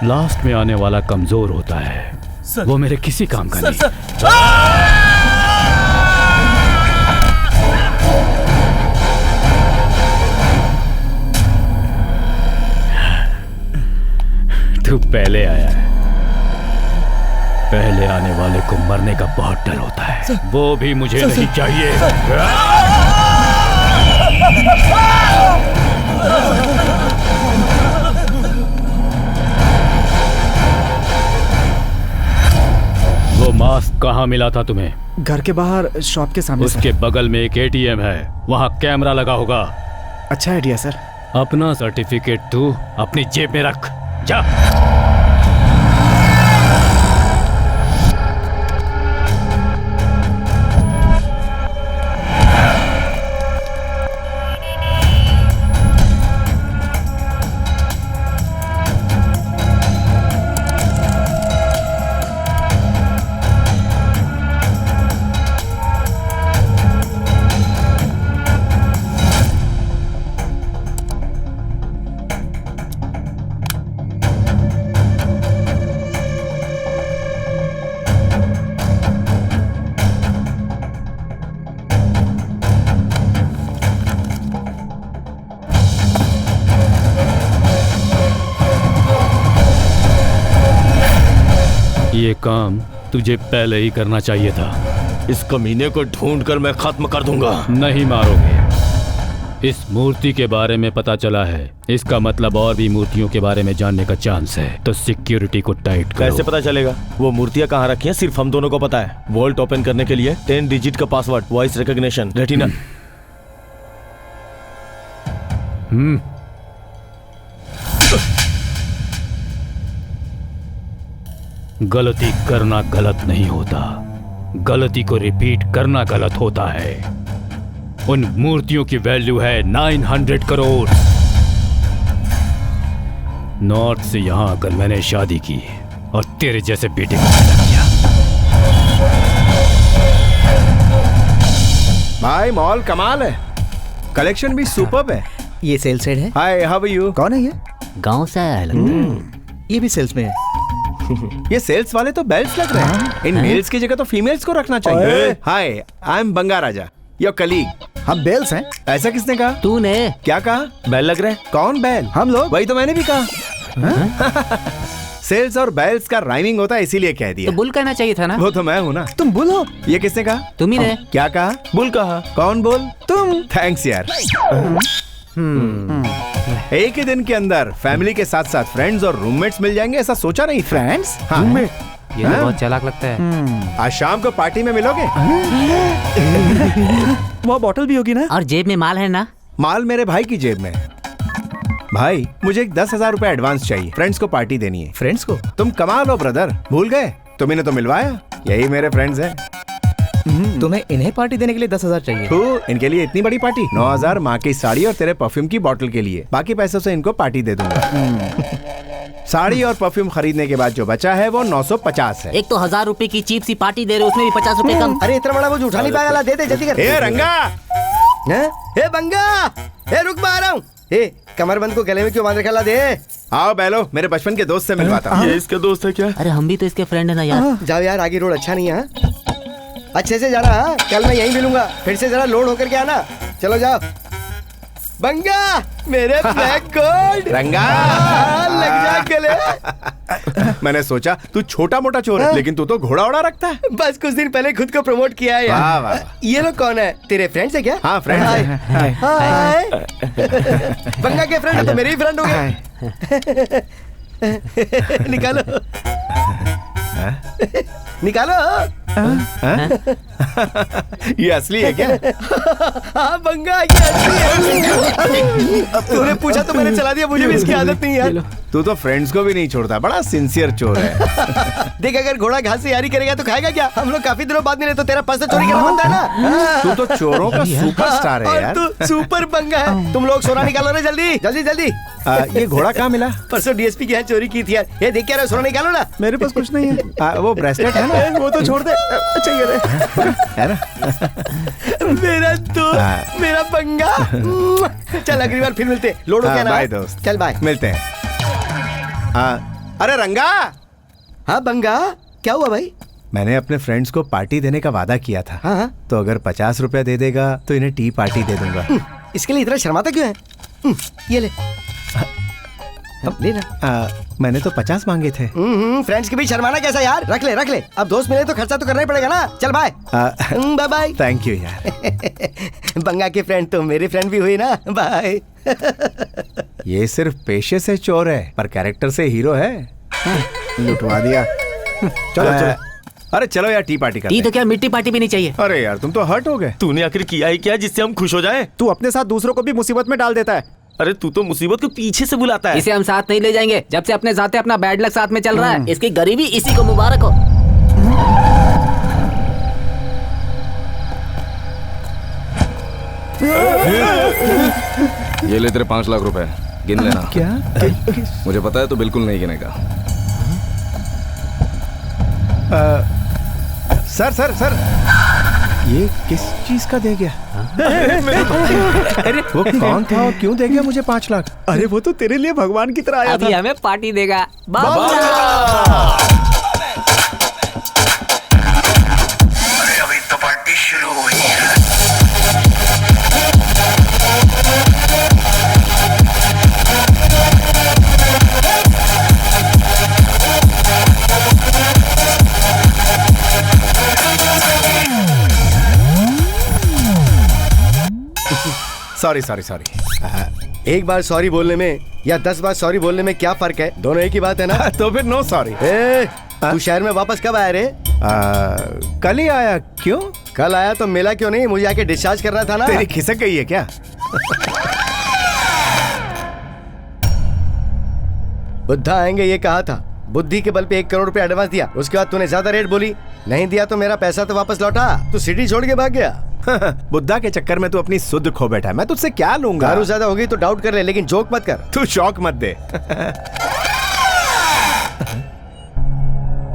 लास्ट में आने वाला कमजोर होता है। वो मेरे किसी काम का नहीं। तू पहले आया है। पहले आने वाले को मरने का बहुत डर होता है। वो भी मुझे नहीं चाहिए। वो मास्क कहाँ मिला था तुम्हें? घर के बाहर शॉप के सामने। उसके बगल में एक एटीएम है, वहाँ कैमरा लगा होगा। अच्छा आइडिया सर। अपना सर्टिफिकेट तू अपनी जेब में रख, जा। ये काम तुझे पहले ही करना चाहिए था। इस कमीने को ढूंढकर मैं खत्म कर दूंगा। नहीं मारोगे। इस मूर्ति के बारे में पता चला है, इसका मतलब और भी मूर्तियों के बारे में जानने का चांस है, तो सिक्योरिटी को टाइट करो। कैसे पता चलेगा? वो मूर्तियां कहाँ रखी हैं सिर्फ हम दोनों को पता है। वॉल्ट ओपन करने के लिए 10 डिजिट का पासवर्ड, वॉइस रिकॉग्निशन, रेटिना। गलती करना गलत नहीं होता, गलती को रिपीट करना गलत होता है। उन मूर्तियों की वैल्यू है 900 करोड़। नॉर्थ से यहां आकर मैंने शादी की और तेरे जैसे बेटे को पैदा किया। भाई मॉल कमाल है, कलेक्शन भी सुपर्ब है। ये सेल्स हेड है। हाय, हाउ आर यू? कौन है ये? गांव से आया है लगता ये भी सेल्स में है। ये सेल्स वाले तो बेल्ट्स लग रहे हैं। इन मेल्स की जगह तो फीमेल्स को रखना चाहिए। Hi, I am Banga Raja, your colleague. हम बेल्स हैं। ऐसा किसने कहा? तूने। क्या कहा? बैल लग रहा है। कौन बैल? हम लोग। वही तो मैंने भी कहा। सेल्स और बैल्स का राइमिंग होता है, इसीलिए कह दिया। तो बुल कहना चाहिए था ना। वो तो मैं हूँ ना। तुम बुल हो? ये किसने कहा? तुम ही ने। क्या कहा? बुल कहा। कौन बोल? तुम। थैंक्स यार। एक ही दिन के अंदर फैमिली के साथ साथ फ्रेंड्स और रूममेट्स मिल जाएंगे, ऐसा सोचा नहीं। फ्रेंड्स? हाँ। ये तो बहुत चालाक लगता है। आज शाम को पार्टी में मिलोगे? वो बॉटल भी होगी ना? और जेब में माल है ना? माल मेरे भाई की जेब में है। भाई मुझे एक 10,000 रुपए एडवांस चाहिए, फ्रेंड्स को पार्टी देनी है। फ्रेंड्स को? तुम कमा लो ब्रदर, भूल गए? तुम्हें तो मिलवाया, यही मेरे फ्रेंड्स हैं। तुम्हें इन्हें पार्टी देने के लिए 10,000 चाहिए? तो इनके लिए इतनी बड़ी पार्टी? 9,000 माँ की साड़ी और तेरे परफ्यूम की बोतल के लिए, बाकी पैसों से इनको पार्टी दे दूंगा। साड़ी और परफ्यूम खरीदने के बाद जो बचा है वो 950 है। एक तो 1,000 रुपए की चीप सी पार्टी दे रहे, उसमें भी 50 रुपए कम। अरे इतना बड़ा बोझ उठा नहीं पाया, दे दे जल्दी कर। ए रंगा, ए बंगा, ए रुक, मैं आ रहा हूँ। ए कमरबंद को गले में क्यों बांध रखा? ला दे। आओ बैलो, मेरे बचपन के दोस्त से मिलवाता हूँ। ये इसका दोस्त है क्या? अरे हम भी तो इसके फ्रेंड है ना यार। जाओ यार, आगे रोड अच्छा नहीं है। अच्छे से जाना। हाँ, कल मैं यहीं मिलूंगा, फिर से जरा लोड होकर के आना। चलो जाओ। बंगा, मेरे ब्लैक गोल्ड। रंगा, लग जा गले। मैंने सोचा तू छोटा मोटा चोर है, लेकिन तू तो घोड़ा ओड़ा रखता है। बस कुछ दिन पहले खुद को प्रमोट किया है वाह, वाह। यार। ये लोग कौन है? तेरे फ्रेंड्स है क्या? हाँ, फ्रेंड्स हैं। हाय। बंगा के फ्रेंड तो मेरे ही फ्रेंड हो गए। निकालो निकालो। ये असली है क्या? हाँ बंगा, ये असली है। तूने पूछा तो मैंने चला दिया, मुझे भी इसकी आदत नहीं है। तू तो फ्रेंड्स को भी नहीं छोड़ता, बड़ा सिंसियर चोर है। देख, अगर घोड़ा घास से यारी करेगा तो खाएगा क्या? हम लोग काफी दिनों बाद मिले, तो तेरा पर्स चोरी करना बनता है ना। तू तो चोरों का सुपरस्टार है और यार। तू सुपर बंगा है। तुम लोग सोना निकालो ना, जल्दी जल्दी जल्दी। ये घोड़ा कहाँ मिला? परसों डीएसपी के यहाँ चोरी की थी यार। ये देख क्या रहे हो? सोना निकालो ना। मेरे पास कुछ नहीं है। वो ब्रेसलेट है ना? वो तो छोड़ दे। अच्छा ये है ना? मेरा दोस्त, मेरा बंगा। चल अगली बार फिर मिलते। लोड हो गया ना? बाय दोस्त। चल बाय। मिलते हैं। अरे रंगा। हाँ बंगा, क्या हुआ भाई? मैंने अपने फ्रेंड्स को पार्टी देने का वादा किया था। हाँ। तो अगर 50 रुपया दे देगा तो इन्हें टी पार्टी दे दूंगा। इसके लिए इतना शर्माता क्यों है? ये ले। अब ले ना। मैंने तो 50 मांगे थे। फ्रेंड्स के भी शर्माना कैसा यार? रख ले रख ले। अब दोस्त मिले तो खर्चा तो करना ही पड़ेगा ना। चल bye. Bye bye. Thank you यार। बंगा के फ्रेंड तो मेरे फ्रेंड भी हुई ना। बाय। ये सिर्फ पेशे से चोर है, पर कैरेक्टर से हीरो है। लुटवा दिया। चलो चलो। अरे चलो यार, टी पार्टी करते टी तो क्या, मिट्टी पार्टी भी नहीं चाहिए। अरे यार, तुम तो हर्ट हो गए। तूने आखिर किया ही क्या जिससे हम खुश हो जाएं? तू अपने साथ दूसरों को भी मुसीबत में डाल देता है। अरे तू तो मुसीबत को पीछे से बुलाता है। इसे हम साथ नहीं ले जाएंगे। जब से अपने जाते अपना बैड लक साथ में चल रहा है, इसकी गरीबी इसी को मुबारक हो। ये ले तेरे 5 लाख रुपए, गिन लेना। क्या? मुझे पता है तो बिल्कुल नहीं गिनेगा। सर सर सर, ये किस चीज का दे गया? अरे वो कौन था और क्यों दे गया मुझे 5 लाख? अरे वो तो तेरे लिए भगवान की तरह आया अभी था। हमें पार्टी देगा। अभी तो पार्टी शुरू हुई है। Sorry sorry sorry. एक बार सॉरी बोलने में या 10 बार सॉरी बोलने में क्या फर्क है? दोनों एक ही बात है ना। तो फिर नो सॉरी। तू शहर में वापस कब आया रे? कल ही आया। क्यों? कल आया तो मिला क्यों नहीं? मुझे आके डिस्चार्ज करना था ना। तेरी खिसक गई है क्या? बुद्धा आएंगे ये कहा था। बुद्धि के बल पे 1 करोड़ रुपए एडवांस दिया, उसके बाद तूने ज्यादा रेट बोली। नहीं दिया तो मेरा पैसा तो वापस लौटा। तू सिटी छोड़ के भाग गया। बुद्धा के चक्कर में तू अपनी सुध खो बैठा है। मैं तुझसे क्या लूंगा? दारू ज्यादा होगी तो डाउट कर ले, लेकिन जोक मत कर। तू शौक मत दे।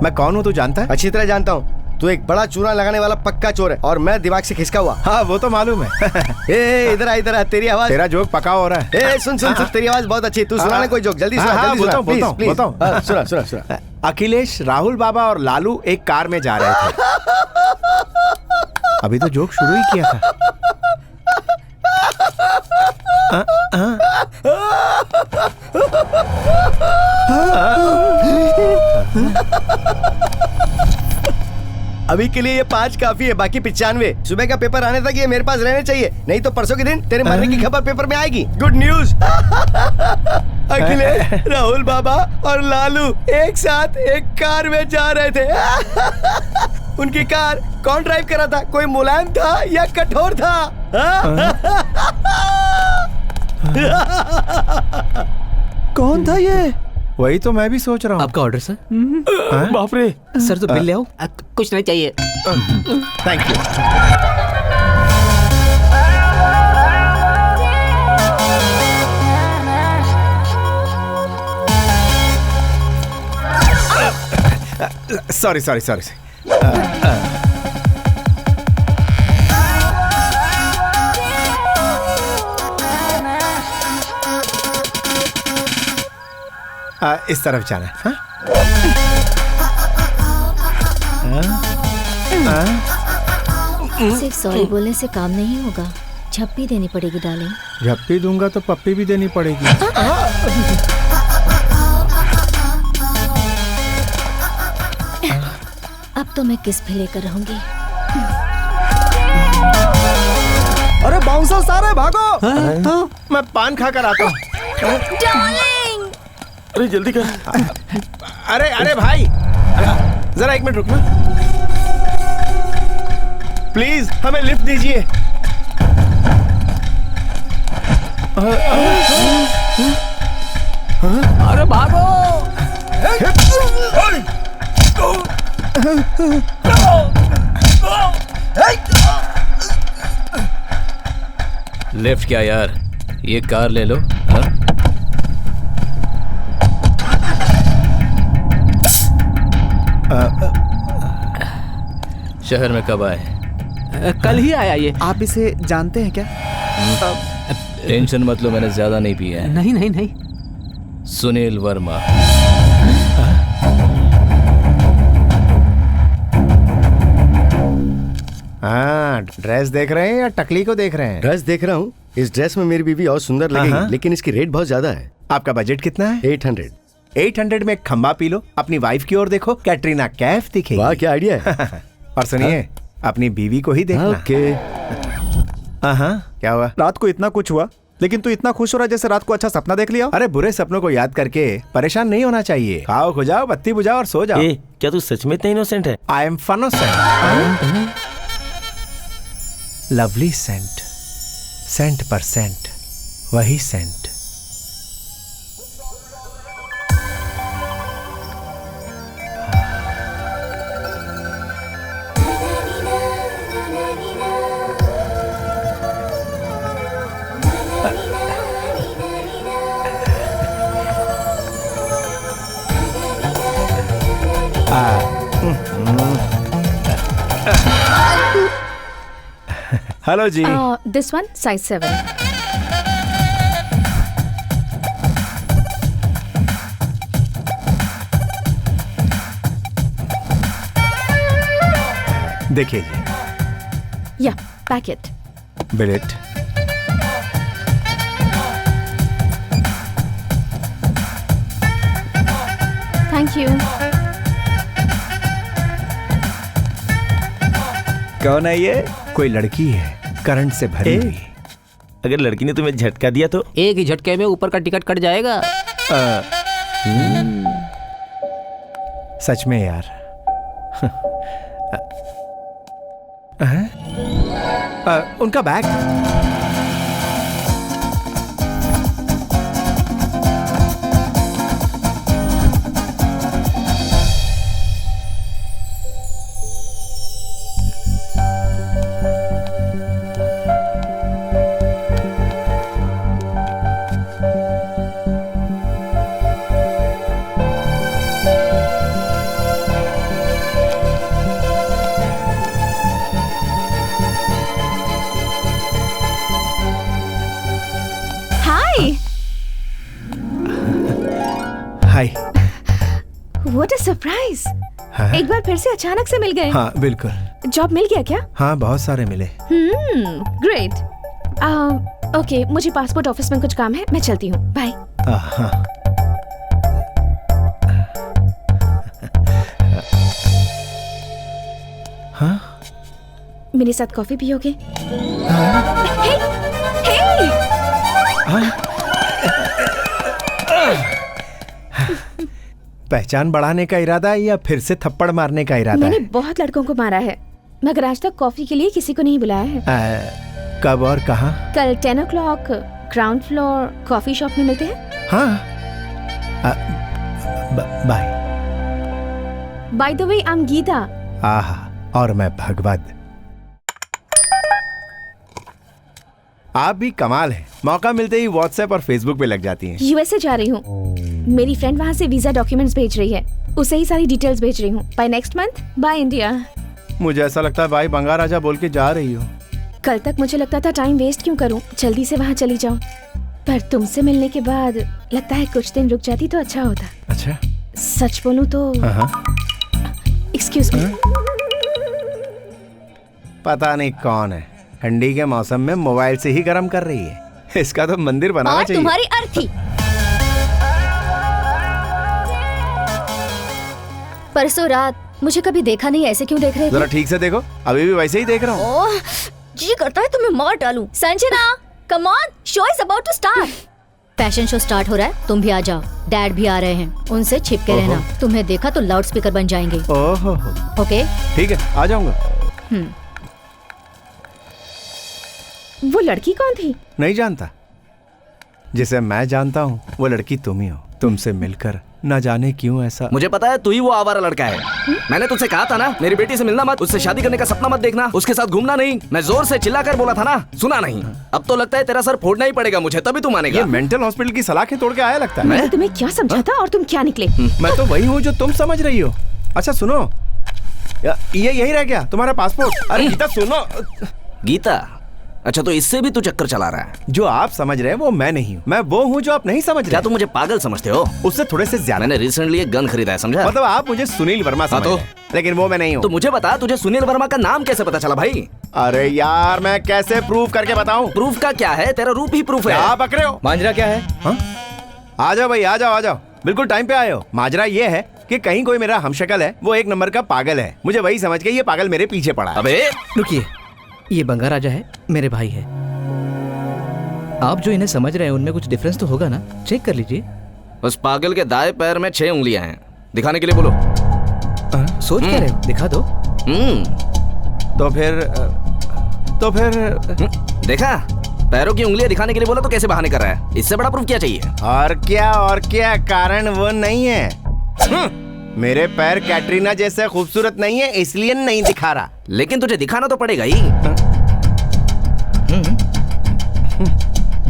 मैं कौन हूँ तू जानता है? अच्छी तरह जानता हूँ। तू एक बड़ा चूना लगाने वाला पक्का चोर है और मैं दिमाग से खिसका हुआ। हाँ वो तो मालूम है। इधर आ, तेरी आवाज। तेरा जोक पका हो रहा है। सुन, तेरी आवाज बहुत अच्छी। तू सुना कोई जोक, जल्दी सुना, बताओ। सुना। अखिलेश, राहुल बाबा और लालू एक कार में जा रहे थे। अभी तो जोक शुरू ही किया था। अभी के लिए ये 5 काफी है, बाकी 95। सुबह का पेपर आने तक ये मेरे पास रहने चाहिए, नहीं तो परसों के दिन तेरे मरने की खबर पेपर में आएगी। Good news. अखिलेश, राहुल बाबा और लालू एक साथ एक कार में जा रहे थे। उनकी कार कौन ड्राइव कर रहा था? कोई मुलायम था या कठोर था? कौन था ये? वही तो मैं भी सोच रहा हूँ। आपका ऑर्डर सर। बाप रे। सर तो बिल ले आओ। कुछ नहीं चाहिए। Thank you. सॉरी। इस तरफ जाना है। सिर्फ सॉरी बोलने से काम नहीं होगा, झप्पी देनी पड़ेगी डार्लिंग। झप्पी दूंगा तो पप्पी भी देनी पड़ेगी। अब तो मैं किस भी लेकर रहूंगी। अरे बाउंसर सारे भागो। मैं पान खा कर आता हूँ। अरे जल्दी कर। अरे भाई, जरा 1 मिनट रुकना प्लीज, हमें लिफ्ट दीजिए। अरे भागो। लिफ्ट क्या यार, ये कार ले लो। हाँ? शहर में कब आए? कल ही आया ये। आप इसे जानते हैं क्या? टेंशन मत लो, मैंने ज्यादा नहीं पिया है। नहीं। सुनील वर्मा। हाँ, ड्रेस देख रहे हैं या टकली को देख रहे हैं? ड्रेस देख रहा हूँ। इस ड्रेस में मेरी बीवी और सुंदर लगेगी, लेकिन इसकी रेट बहुत ज्यादा है। आपका बजट कितना है? 800। 800 में खंबा पी लो, अपनी वाइफ की ओर देखो, कैटरीना कैफ दिखेगी। वाह, क्या आइडिया है। और सुनिए, अपनी बीवी को ही देखना। ओके। क्या हुआ? रात को इतना कुछ हुआ, लेकिन तू इतना खुश हो रहा है जैसे रात को अच्छा सपना देख लिया। अरे बुरे सपनों को याद करके परेशान नहीं होना चाहिए। खाओ, खो जाओ, बत्ती बुझाओ और सो जाओ। क्या तू सच में इतना इनोसेंट है? I am funnocent. Lovely scent, scent पर सेंट, वही scent. Hello ji. This one size 7। देखिए जी। या पैकेट। बिलेट। Thank you. कौन है ये? कोई लड़की है, करंट से भरी हुई। अगर लड़की ने तुम्हें झटका दिया तो? एक ही झटके में ऊपर का टिकट कट जाएगा। सच में यार। उनका बैग। सरप्राइज। हाँ? एक बार फिर से अचानक से मिल गए। हाँ बिल्कुल। जॉब मिल गया क्या? हाँ बहुत सारे मिले। ग्रेट। ओके, मुझे पासपोर्ट ऑफिस में कुछ काम है, मैं चलती हूँ। बाय। हाँ। हाँ? मेरे साथ कॉफी पियोगे? पहचान बढ़ाने का इरादा है या फिर से थप्पड़ मारने का इरादा मैंने है? बहुत लड़कों को मारा है, मगर आज तक कॉफी के लिए किसी को नहीं बुलाया है। कब और कहाँ? कल 10 o'clock ground floor coffee shop में मिलते हैं। हाँ। Bye. By the way, I am Geeta. आहा, और मैं भगवत। आप भी कमाल है, मौका मिलते ही व्हाट्सएप और फेसबुक पे लग जाती हैं। यूएसए जा रही हूँ, मेरी फ्रेंड वहाँ से वीजा डॉक्यूमेंट्स भेज रही है, उसे ही सारी डिटेल्स भेज रही हूँ। By next month by India. मुझे ऐसा लगता है भाई बंगाल राजा बोल के जा रही हो। कल तक मुझे लगता था टाइम वेस्ट क्यों करूँ, जल्दी से वहाँ चली जाऊँ, पर तुमसे मिलने के बाद लगता है कुछ दिन रुक जाती तो अच्छा होता। अच्छा? सच बोलूँ तो एक्सक्यूज मी। पता नहीं कौन है, ठंडी के मौसम में मोबाइल से ही गर्म कर रही है। इसका तो मंदिर बनाना और चाहिए। तुम्हारी अर्थी। परसों रात मुझे कभी देखा नहीं, ऐसे क्यों देख रहे थे? जरा ठीक से देखो, अभी भी वैसे ही देख रहा हूँ। ओह, जी करता है तुम्हें मार डालूं। Sanjana, come on, show is about to start. Fashion show start हो रहा है, तुम भी आ जाओ। डैड भी आ रहे हैं, उनसे छिप के रहना। तुम्हें देखा तो लाउड स्पीकर बन जाएंगे। ओहो। ओके ठीक है, आ जाऊंगा। वो लड़की कौन थी? नहीं जानता। जिसे मैं जानता हूँ वो लड़की तुम ही हो। तुमसे मिलकर न जाने क्यों ऐसा। मुझे पता है तू ही वो आवारा लड़का है। मैंने तुझसे कहा था ना, मेरी बेटी से मिलना मत, उससे शादी करने का सपना मत देखना, उसके साथ घूमना नहीं। मैं जोर से चिल्लाकर बोला था ना, सुना नहीं। अब तो लगता है तेरा सर फोड़ना ही पड़ेगा मुझे, तभी तू मानेगा। ये मेंटल हॉस्पिटल की सलाखें तोड़ के आया लगता है। मैंने तुम्हें क्या समझा था और तुम क्या निकले? मैं तो वही हूँ जो तुम समझ रही हो। अच्छा सुनो, ये यही रह गया तुम्हारा पासपोर्ट। अरे गीता सुनो। गीता? अच्छा तो इससे भी तू चक्कर चला रहा है। जो आप समझ रहे हैं वो मैं नहीं हूँ, मैं वो हूँ जो आप नहीं समझ रहे। क्या तुम मुझे पागल समझते हो? उससे थोड़े से ज्यादा। मैंने रिसेंटली एक गन खरीदा है, समझा? मतलब आप मुझे सुनील वर्मा समझ रहे हैं, लेकिन वो मैं नहीं हूँ। तो मुझे बता, तुझे सुनील वर्मा का नाम कैसे पता चला भाई? अरे यार मैं कैसे प्रूफ करके बताऊं? प्रूफ का क्या है, तेरा रूप ही प्रूफ है। आप पकड़े हो। मांजरा क्या है? आ जाओ भाई, आ जाओ आ जाओ, बिल्कुल टाइम पे आए हो। माजरा ये है कि कहीं कोई मेरा हमशक्ल है, वो एक नंबर का पागल है, मुझे वही समझ के ये पागल मेरे पीछे पड़ा है। अबे रुकिए, ये बंगाल राजा है, मेरे भाई है। आप जो इन्हें समझ रहे हैं उनमें कुछ डिफरेंस तो होगा ना, चेक कर लीजिए। उस पागल के दाएं पैर में 6 उंगलियां हैं, दिखाने के लिए बोलो। सोच क्या रहे हो, दिखा दो। तो फिर देखा, पैरों की उंगलियां दिखाने के लिए बोला तो कैसे बहाने कर रहा है? इससे बड़ा प्रूफ क्या चाहिए? और क्या, कारण वो नहीं है। मेरे पैर कैटरीना जैसे खूबसूरत नहीं है, इसलिए नहीं दिखा रहा। लेकिन तुझे दिखाना तो पड़ेगा ही।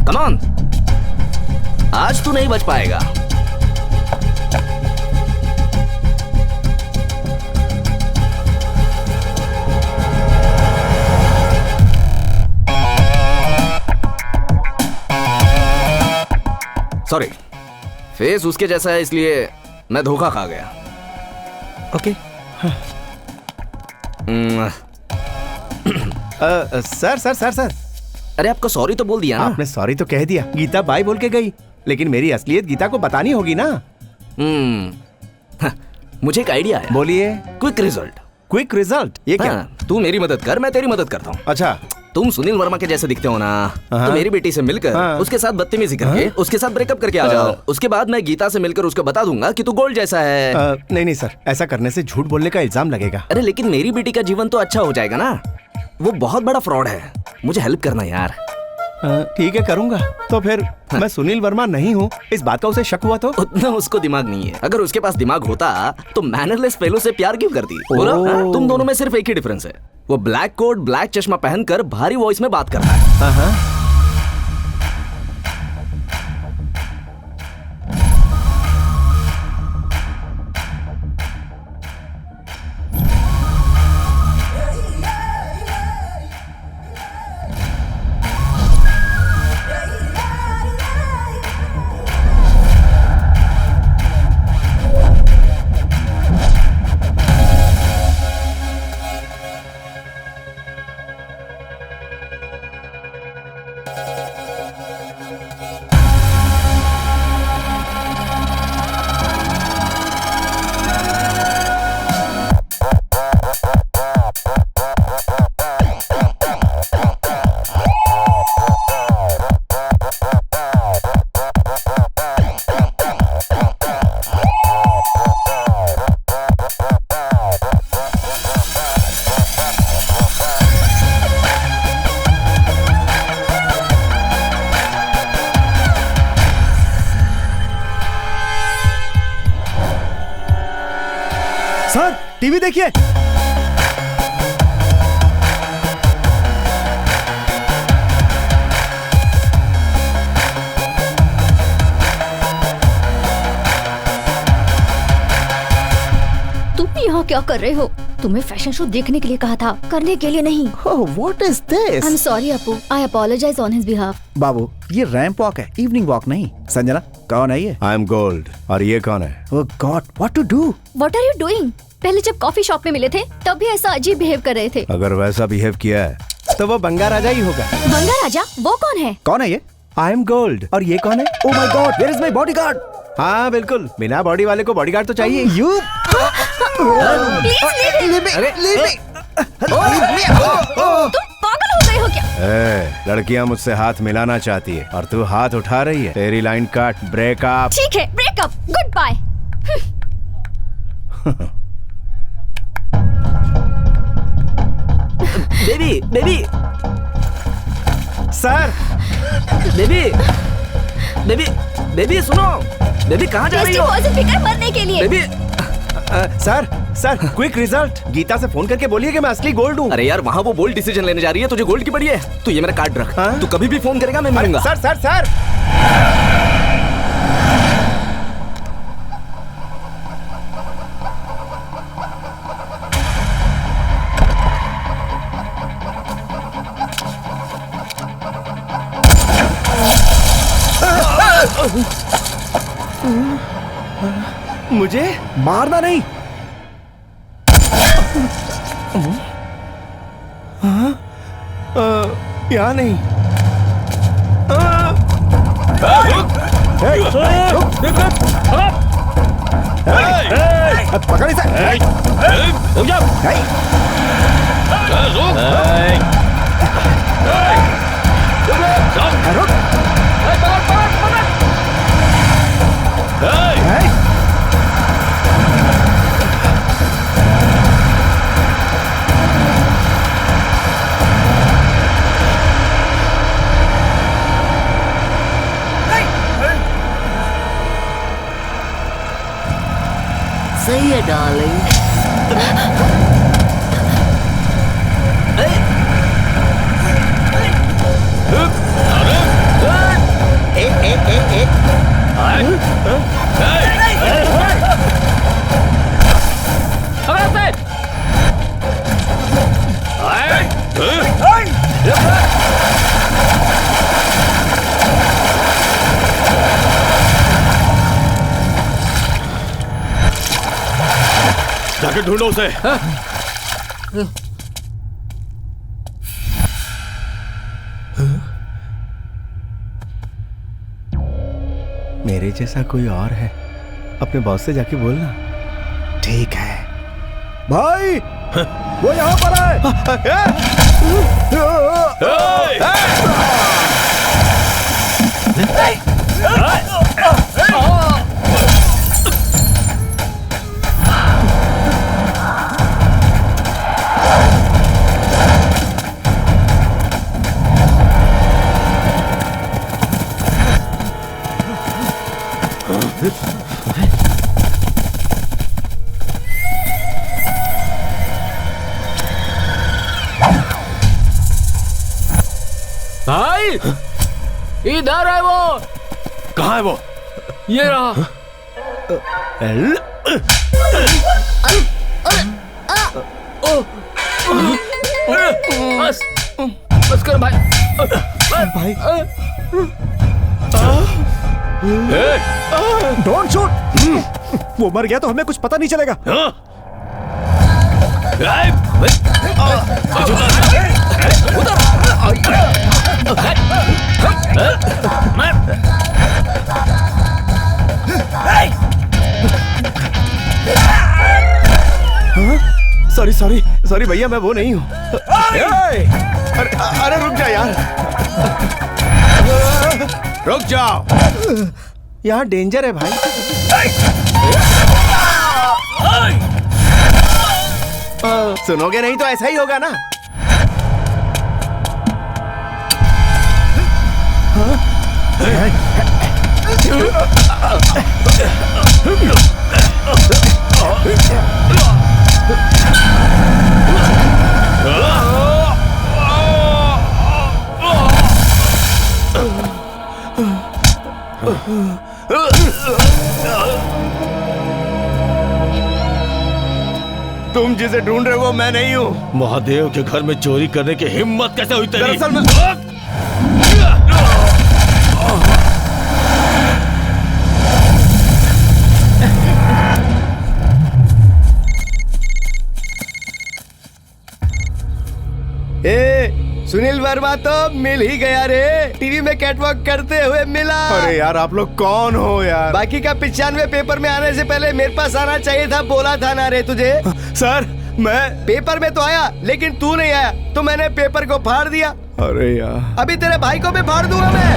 कम ऑन, आज तू नहीं बच पाएगा। सॉरी, फेस उसके जैसा है इसलिए मैं धोखा खा गया। ओके। सर अरे आपको सॉरी तो बोल दिया ना। आपने सॉरी तो कह दिया, गीता बाय बोल के गई, लेकिन मेरी असलियत गीता को बतानी होगी ना। मुझे एक आइडिया है। बोलिए। क्विक रिजल्ट ये क्या? तू मेरी मदद कर, मैं तेरी मदद करता हूँ। अच्छा, तुम सुनील वर्मा के जैसे दिखते हो ना, तो मेरी बेटी से मिलकर उसके साथ बदतमीजी करके उसके साथ ब्रेकअप करके आ जाओ। उसके बाद मैं गीता से मिलकर उसको बता दूंगा कि तू गोल्ड जैसा है। नहीं सर, ऐसा करने से झूठ बोलने का इल्जाम लगेगा। अरे लेकिन मेरी बेटी का जीवन तो अच्छा हो जाएगा ना। वो बहुत बड़ा फ्रॉड है, मुझे हेल्प करना यार। ठीक है, करूंगा। तो फिर मैं सुनील वर्मा नहीं हूँ, इस बात का उसे शक हुआ तो? उतना उसको दिमाग नहीं है। अगर उसके पास दिमाग होता तो मैनरलेस फेलो से प्यार क्यों करती? बोलो, तुम दोनों में सिर्फ एक ही डिफरेंस है, वो ब्लैक कोट ब्लैक चश्मा पहनकर भारी वॉइस में बात करता है। सर टीवी देखिए। तुम यहाँ क्या कर रहे हो? तुम्हें फैशन शो देखने के लिए कहा था, करने के लिए नहीं। What is this? I am sorry Apu, I apologise on his behalf. बाबू ये रैंप वॉक है, इवनिंग वॉक नहीं। संजना कौन है ये? I am gold. और ये कौन है? Oh god, what to do? What are you doing? पहले जब कॉफी शॉप में मिले थे तब भी ऐसा अजीब बिहेव कर रहे थे। अगर वैसा बिहेव किया है तो वो बंगा राजा ही होगा। बंगा राजा? वो कौन है? कौन है ये? I am gold. और ये कौन है? Oh my god, where is my bodyguard? हाँ बिल्कुल, बिना बॉडी वाले को बॉडीगार्ड तो चाहिए। यू तुम पागल हो गए हो क्या? लड़कियां मुझसे हाथ मिलाना चाहती है और तू हाथ उठा रही है। तेरी लाइन काट, ब्रेकअप। ठीक है, breakup, goodbye. Baby baby sir, baby baby baby सुनो। बेबी कहाँ जा रही हो? फिकर मरने के लिए। Baby sir quick result. Geeta से फोन करके बोलिए कि मैं असली गोल्ड हूँ। अरे यार वहाँ वो बोल्ड डिसीजन लेने जा रही है, तुझे गोल्ड की पड़ी है। तू ये मेरा कार्ड रख। तू कभी भी फोन करेगा मैं मिलूंगा। सर सर सर मुझे मारना नहीं। यहाँ नहीं। पकड़ इसे। सही है डार्लिंग। जाके ढूंढो उसे। मेरे जैसा कोई और है, अपने बॉस से जाके बोलना। ठीक है भाई, वो यहाँ पर है। भाई इधर है वो। कहाँ है वो? ये रहा। बस कर भाई। भाई डोंट शूट। वो मर गया तो हमें कुछ पता नहीं चलेगा। सॉरी सॉरी सॉरी भैया, मैं वो नहीं हूँ। अरे रुक जा यार, रुक जाओ, यहाँ डेंजर है भाई। सुनोगे नहीं तो ऐसा ही होगा ना। तुम जिसे ढूंढ रहे हो मैं नहीं हूँ। महादेव के घर में चोरी करने की हिम्मत कैसे हुई तेरी? दरअसल मैं सुनील वर्मा तो मिल ही गया रे, टीवी में कैटवॉक करते हुए मिला। अरे यार आप लोग कौन हो यार? बाकी का 95 पेपर में आने से पहले मेरे पास आना चाहिए था, बोला था ना रे तुझे। सर मैं पेपर में तो आया लेकिन तू नहीं आया तो मैंने पेपर को फाड़ दिया। अरे यार अभी तेरे भाई को भी फाड़ दूंगा मैं।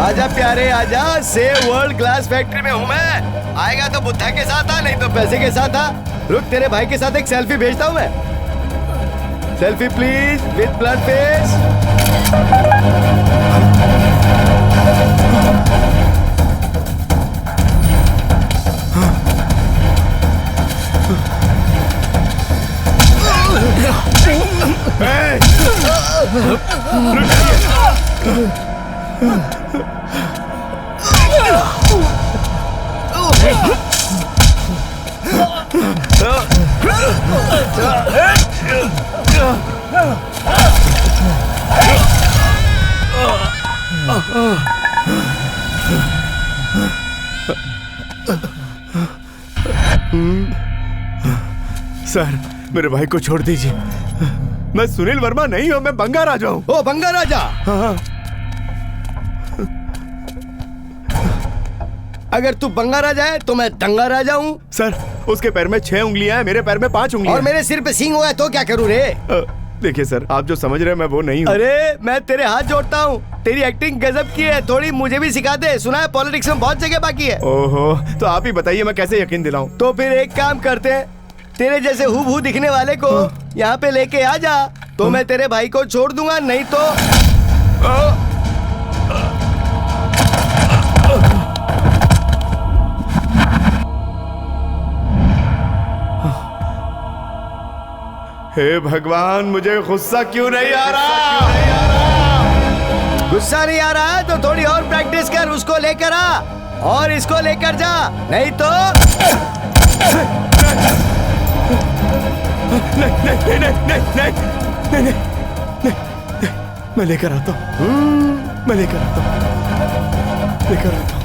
आजा प्यारे आजा, सेव वर्ल्ड क्लास फैक्ट्री में हूँ मैं। आएगा तो बुद्धा के साथ आ, नहीं तो पैसे के साथ आ। रुक तेरे भाई के साथ एक सेल्फी भेजता हूँ मैं। Selfie please with blood face. Sir मेरे भाई को छोड़ दीजिए। मैं सुनील वर्मा नहीं हूँ, मैं बंगा राजा हूँ। ओ बंगा राजा। हाँ। अगर तू बंगा राजा है तो मैं दंगा राजा हूँ। सर उसके पैर में 6 उंगलियां हैं, मेरे पैर में 5 उंगलियां और मेरे सिर पे सींग हुआ है तो क्या करूँ रे? देखिए सर आप जो समझ रहे हैं मैं वो नहीं हूँ। अरे मैं तेरे हाथ जोड़ता हूँ, तेरी एक्टिंग गजब की है, थोड़ी मुझे भी सिखा दे। सुना है पॉलिटिक्स में बहुत जगह बाकी है। ओहो तो आप ही बताइए मैं कैसे यकीन दिलाऊं? तो फिर एक काम करते हैं, तेरे जैसे हूबहू दिखने वाले को यहाँ पे लेके आ जा, तो मैं तेरे भाई को छोड़ दूंगा, नहीं तो हे भगवान मुझे गुस्सा क्यों नहीं आ रहा? गुस्सा नहीं आ रहा है तो थोड़ी और प्रैक्टिस कर, उसको लेकर आ और इसको लेकर जा, नहीं तो नहीं, मैं लेकर आता हूँ, मैं लेकर आता हूँ, लेकर आता हूँ।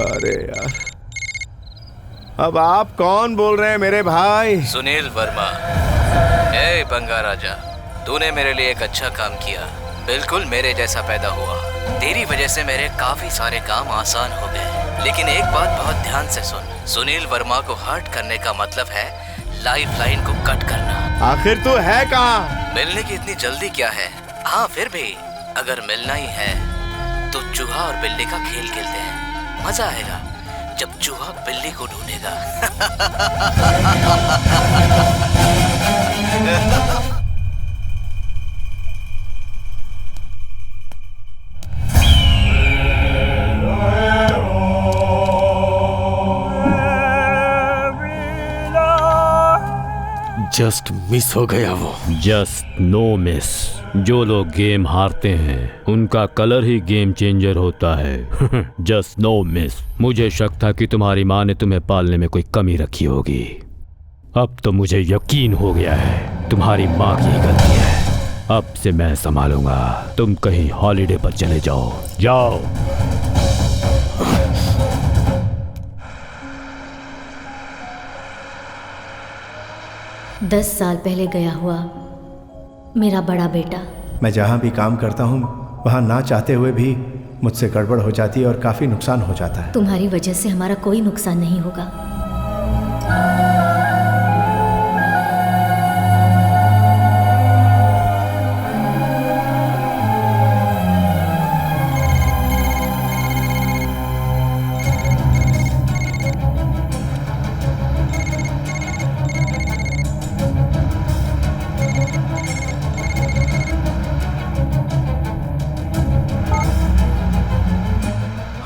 अरे यार अब आप कौन बोल रहे हैं मेरे भाई? सुनील वर्मा। ए बंगा राजा, तूने मेरे लिए एक अच्छा काम किया, बिल्कुल मेरे जैसा पैदा हुआ। तेरी वजह से मेरे काफी सारे काम आसान हो गए। लेकिन एक बात बहुत ध्यान से सुन, सुनील वर्मा को हर्ट करने का मतलब है लाइफ लाइन को कट करना। आखिर तू है कहाँ? मिलने की इतनी जल्दी क्या है? हाँ फिर भी अगर मिलना ही है तो चूहा और बिल्ली का खेल खेलते हैं, मजा आएगा जब चूहा बिल्ली को ढूंढेगा। जस्ट मिस हो गया वो। Just no miss. जो लोग गेम हारते हैं उनका कलर ही गेम चेंजर होता है। Just no miss. मुझे शक था कि तुम्हारी माँ ने तुम्हें पालने में कोई कमी रखी होगी, अब तो मुझे यकीन हो गया है तुम्हारी माँ की ही गलती है। अब से मैं संभालूंगा, तुम कहीं हॉलिडे पर चले जाओ, जाओ। 10 साल पहले गया हुआ मेरा बड़ा बेटा। मैं जहाँ भी काम करता हूँ वहाँ ना चाहते हुए भी मुझसे गड़बड़ हो जाती है और काफ़ी नुकसान हो जाता है। तुम्हारी वजह से हमारा कोई नुकसान नहीं होगा।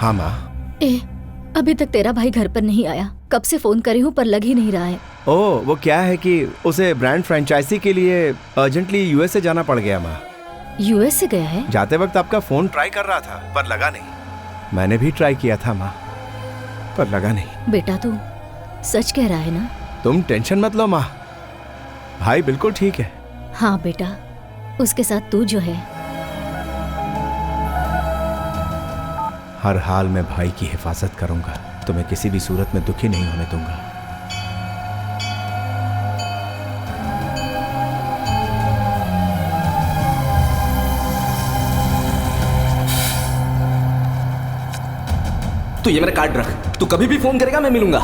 हाँ माँ। अभी तक तेरा भाई घर पर नहीं आया, कब से फोन करी हूँ पर लग ही नहीं रहा है। ओह, वो क्या है कि उसे ब्रांड फ्रेंचाइजी के लिए अर्जेंटली यूएस से जाना पड़ गया माँ। यूएस से गया है? जाते वक्त आपका फोन ट्राई कर रहा था पर लगा नहीं। मैंने भी ट्राई किया था माँ, पर लगा नहीं। बेटा तू सच कह रहा है ना? तुम टेंशन मत लो माँ, भाई बिल्कुल ठीक है। हाँ बेटा, उसके साथ तू जो है। हर हाल में भाई की हिफाजत करूंगा, तुम्हें किसी भी सूरत में दुखी नहीं होने दूंगा। तू ये मेरा कार्ड रख, तू कभी भी फोन करेगा मैं मिलूंगा।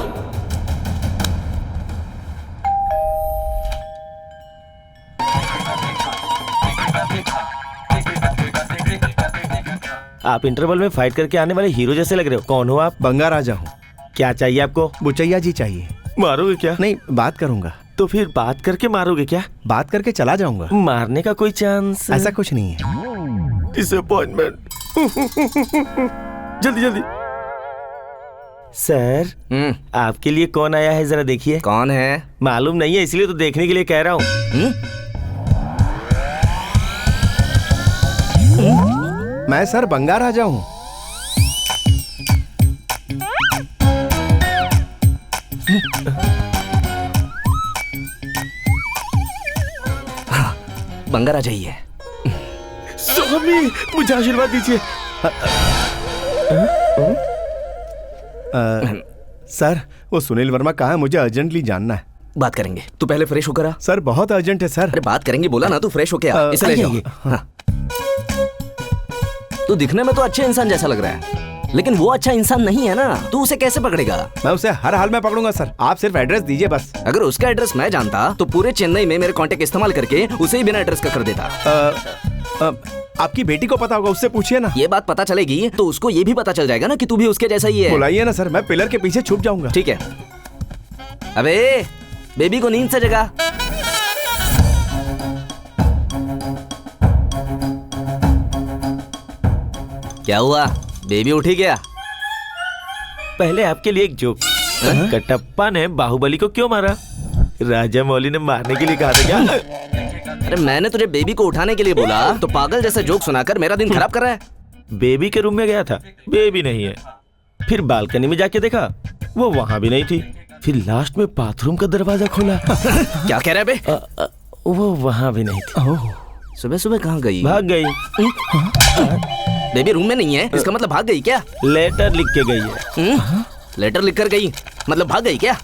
आप इंटरवल में फाइट करके आने वाले हीरो जैसे लग रहे हो। कौन हो आप? बंगा राजा हूँ। क्या चाहिए आपको? बुचैया जी चाहिए। मारोगे क्या? नहीं, बात करूंगा। तो फिर बात करके मारोगे क्या? बात करके चला जाऊंगा। मारने का कोई चांस? ऐसा कुछ नहीं है। डिसअपॉइंटमेंट। जल्दी जल्दी। सर, आपके लिए कौन आया है जरा देखिए। कौन है? मालूम नहीं है, इसलिए तो देखने के लिए कह रहा हूँ। मैं सर बंगा राजा हूँ। बंगा राजा ही है। स्वामी, मुझे आशीर्वाद दीजिए। सर, वो सुनील वर्मा कहाँ है? मुझे अर्जेंटली जानना है। बात करेंगे, तू पहले फ्रेश होकर आ। सर बहुत अर्जेंट है सर। अरे बात करेंगे बोला ना, तू फ्रेश होके आ। इसे ले जाओ। हाँ। तू दिखने में तो अच्छे इंसान जैसा लग रहा है, लेकिन वो अच्छा इंसान नहीं है ना। तू उसे कैसे पकड़ेगा? मैं उसे हर हाल में पकड़ूंगा सर, आप सिर्फ एड्रेस दीजिए बस। अगर उसका एड्रेस मैं जानता तो पूरे चेन्नई में मेरे कांटेक्ट इस्तेमाल करके उसे ही बिना एड्रेस का कर देता। आपकी बेटी को पता होगा, उससे पूछिए ना। ये बात पता चलेगी तो उसको ये भी पता चल जाएगा ना कि तू भी उसके जैसा ही है। बुलाइए ना सर, मैं पिलर के पीछे छुप जाऊंगा। ठीक है। अबे बेबी को नींद से जगा। क्या हुआ, बेबी उठी क्या? पहले आपके लिए एक जोक। कटप्पा ने बाहुबली को क्यों मारा? राजा मौली ने मारने के लिए कहा था क्या? अरे मैंने तुझे बेबी को उठाने के लिए बोला तो पागल जैसा जोक सुनाकर मेरा दिन खराब कर रहा है। बेबी के रूम में गया था, बेबी नहीं है। फिर बालकनी में जाके देखा, वो वहाँ भी नहीं थी। फिर लास्ट में बाथरूम का दरवाजा खोला। क्या कह रहा है बे? वो वहाँ भी नहीं थी। सुबह सुबह कहाँ गई? भाग गई। बेबी रूम में नहीं है, इसका मतलब भाग गई क्या? लेटर लिख के गई है। लेटर लिख कर गई मतलब भाग गई क्या?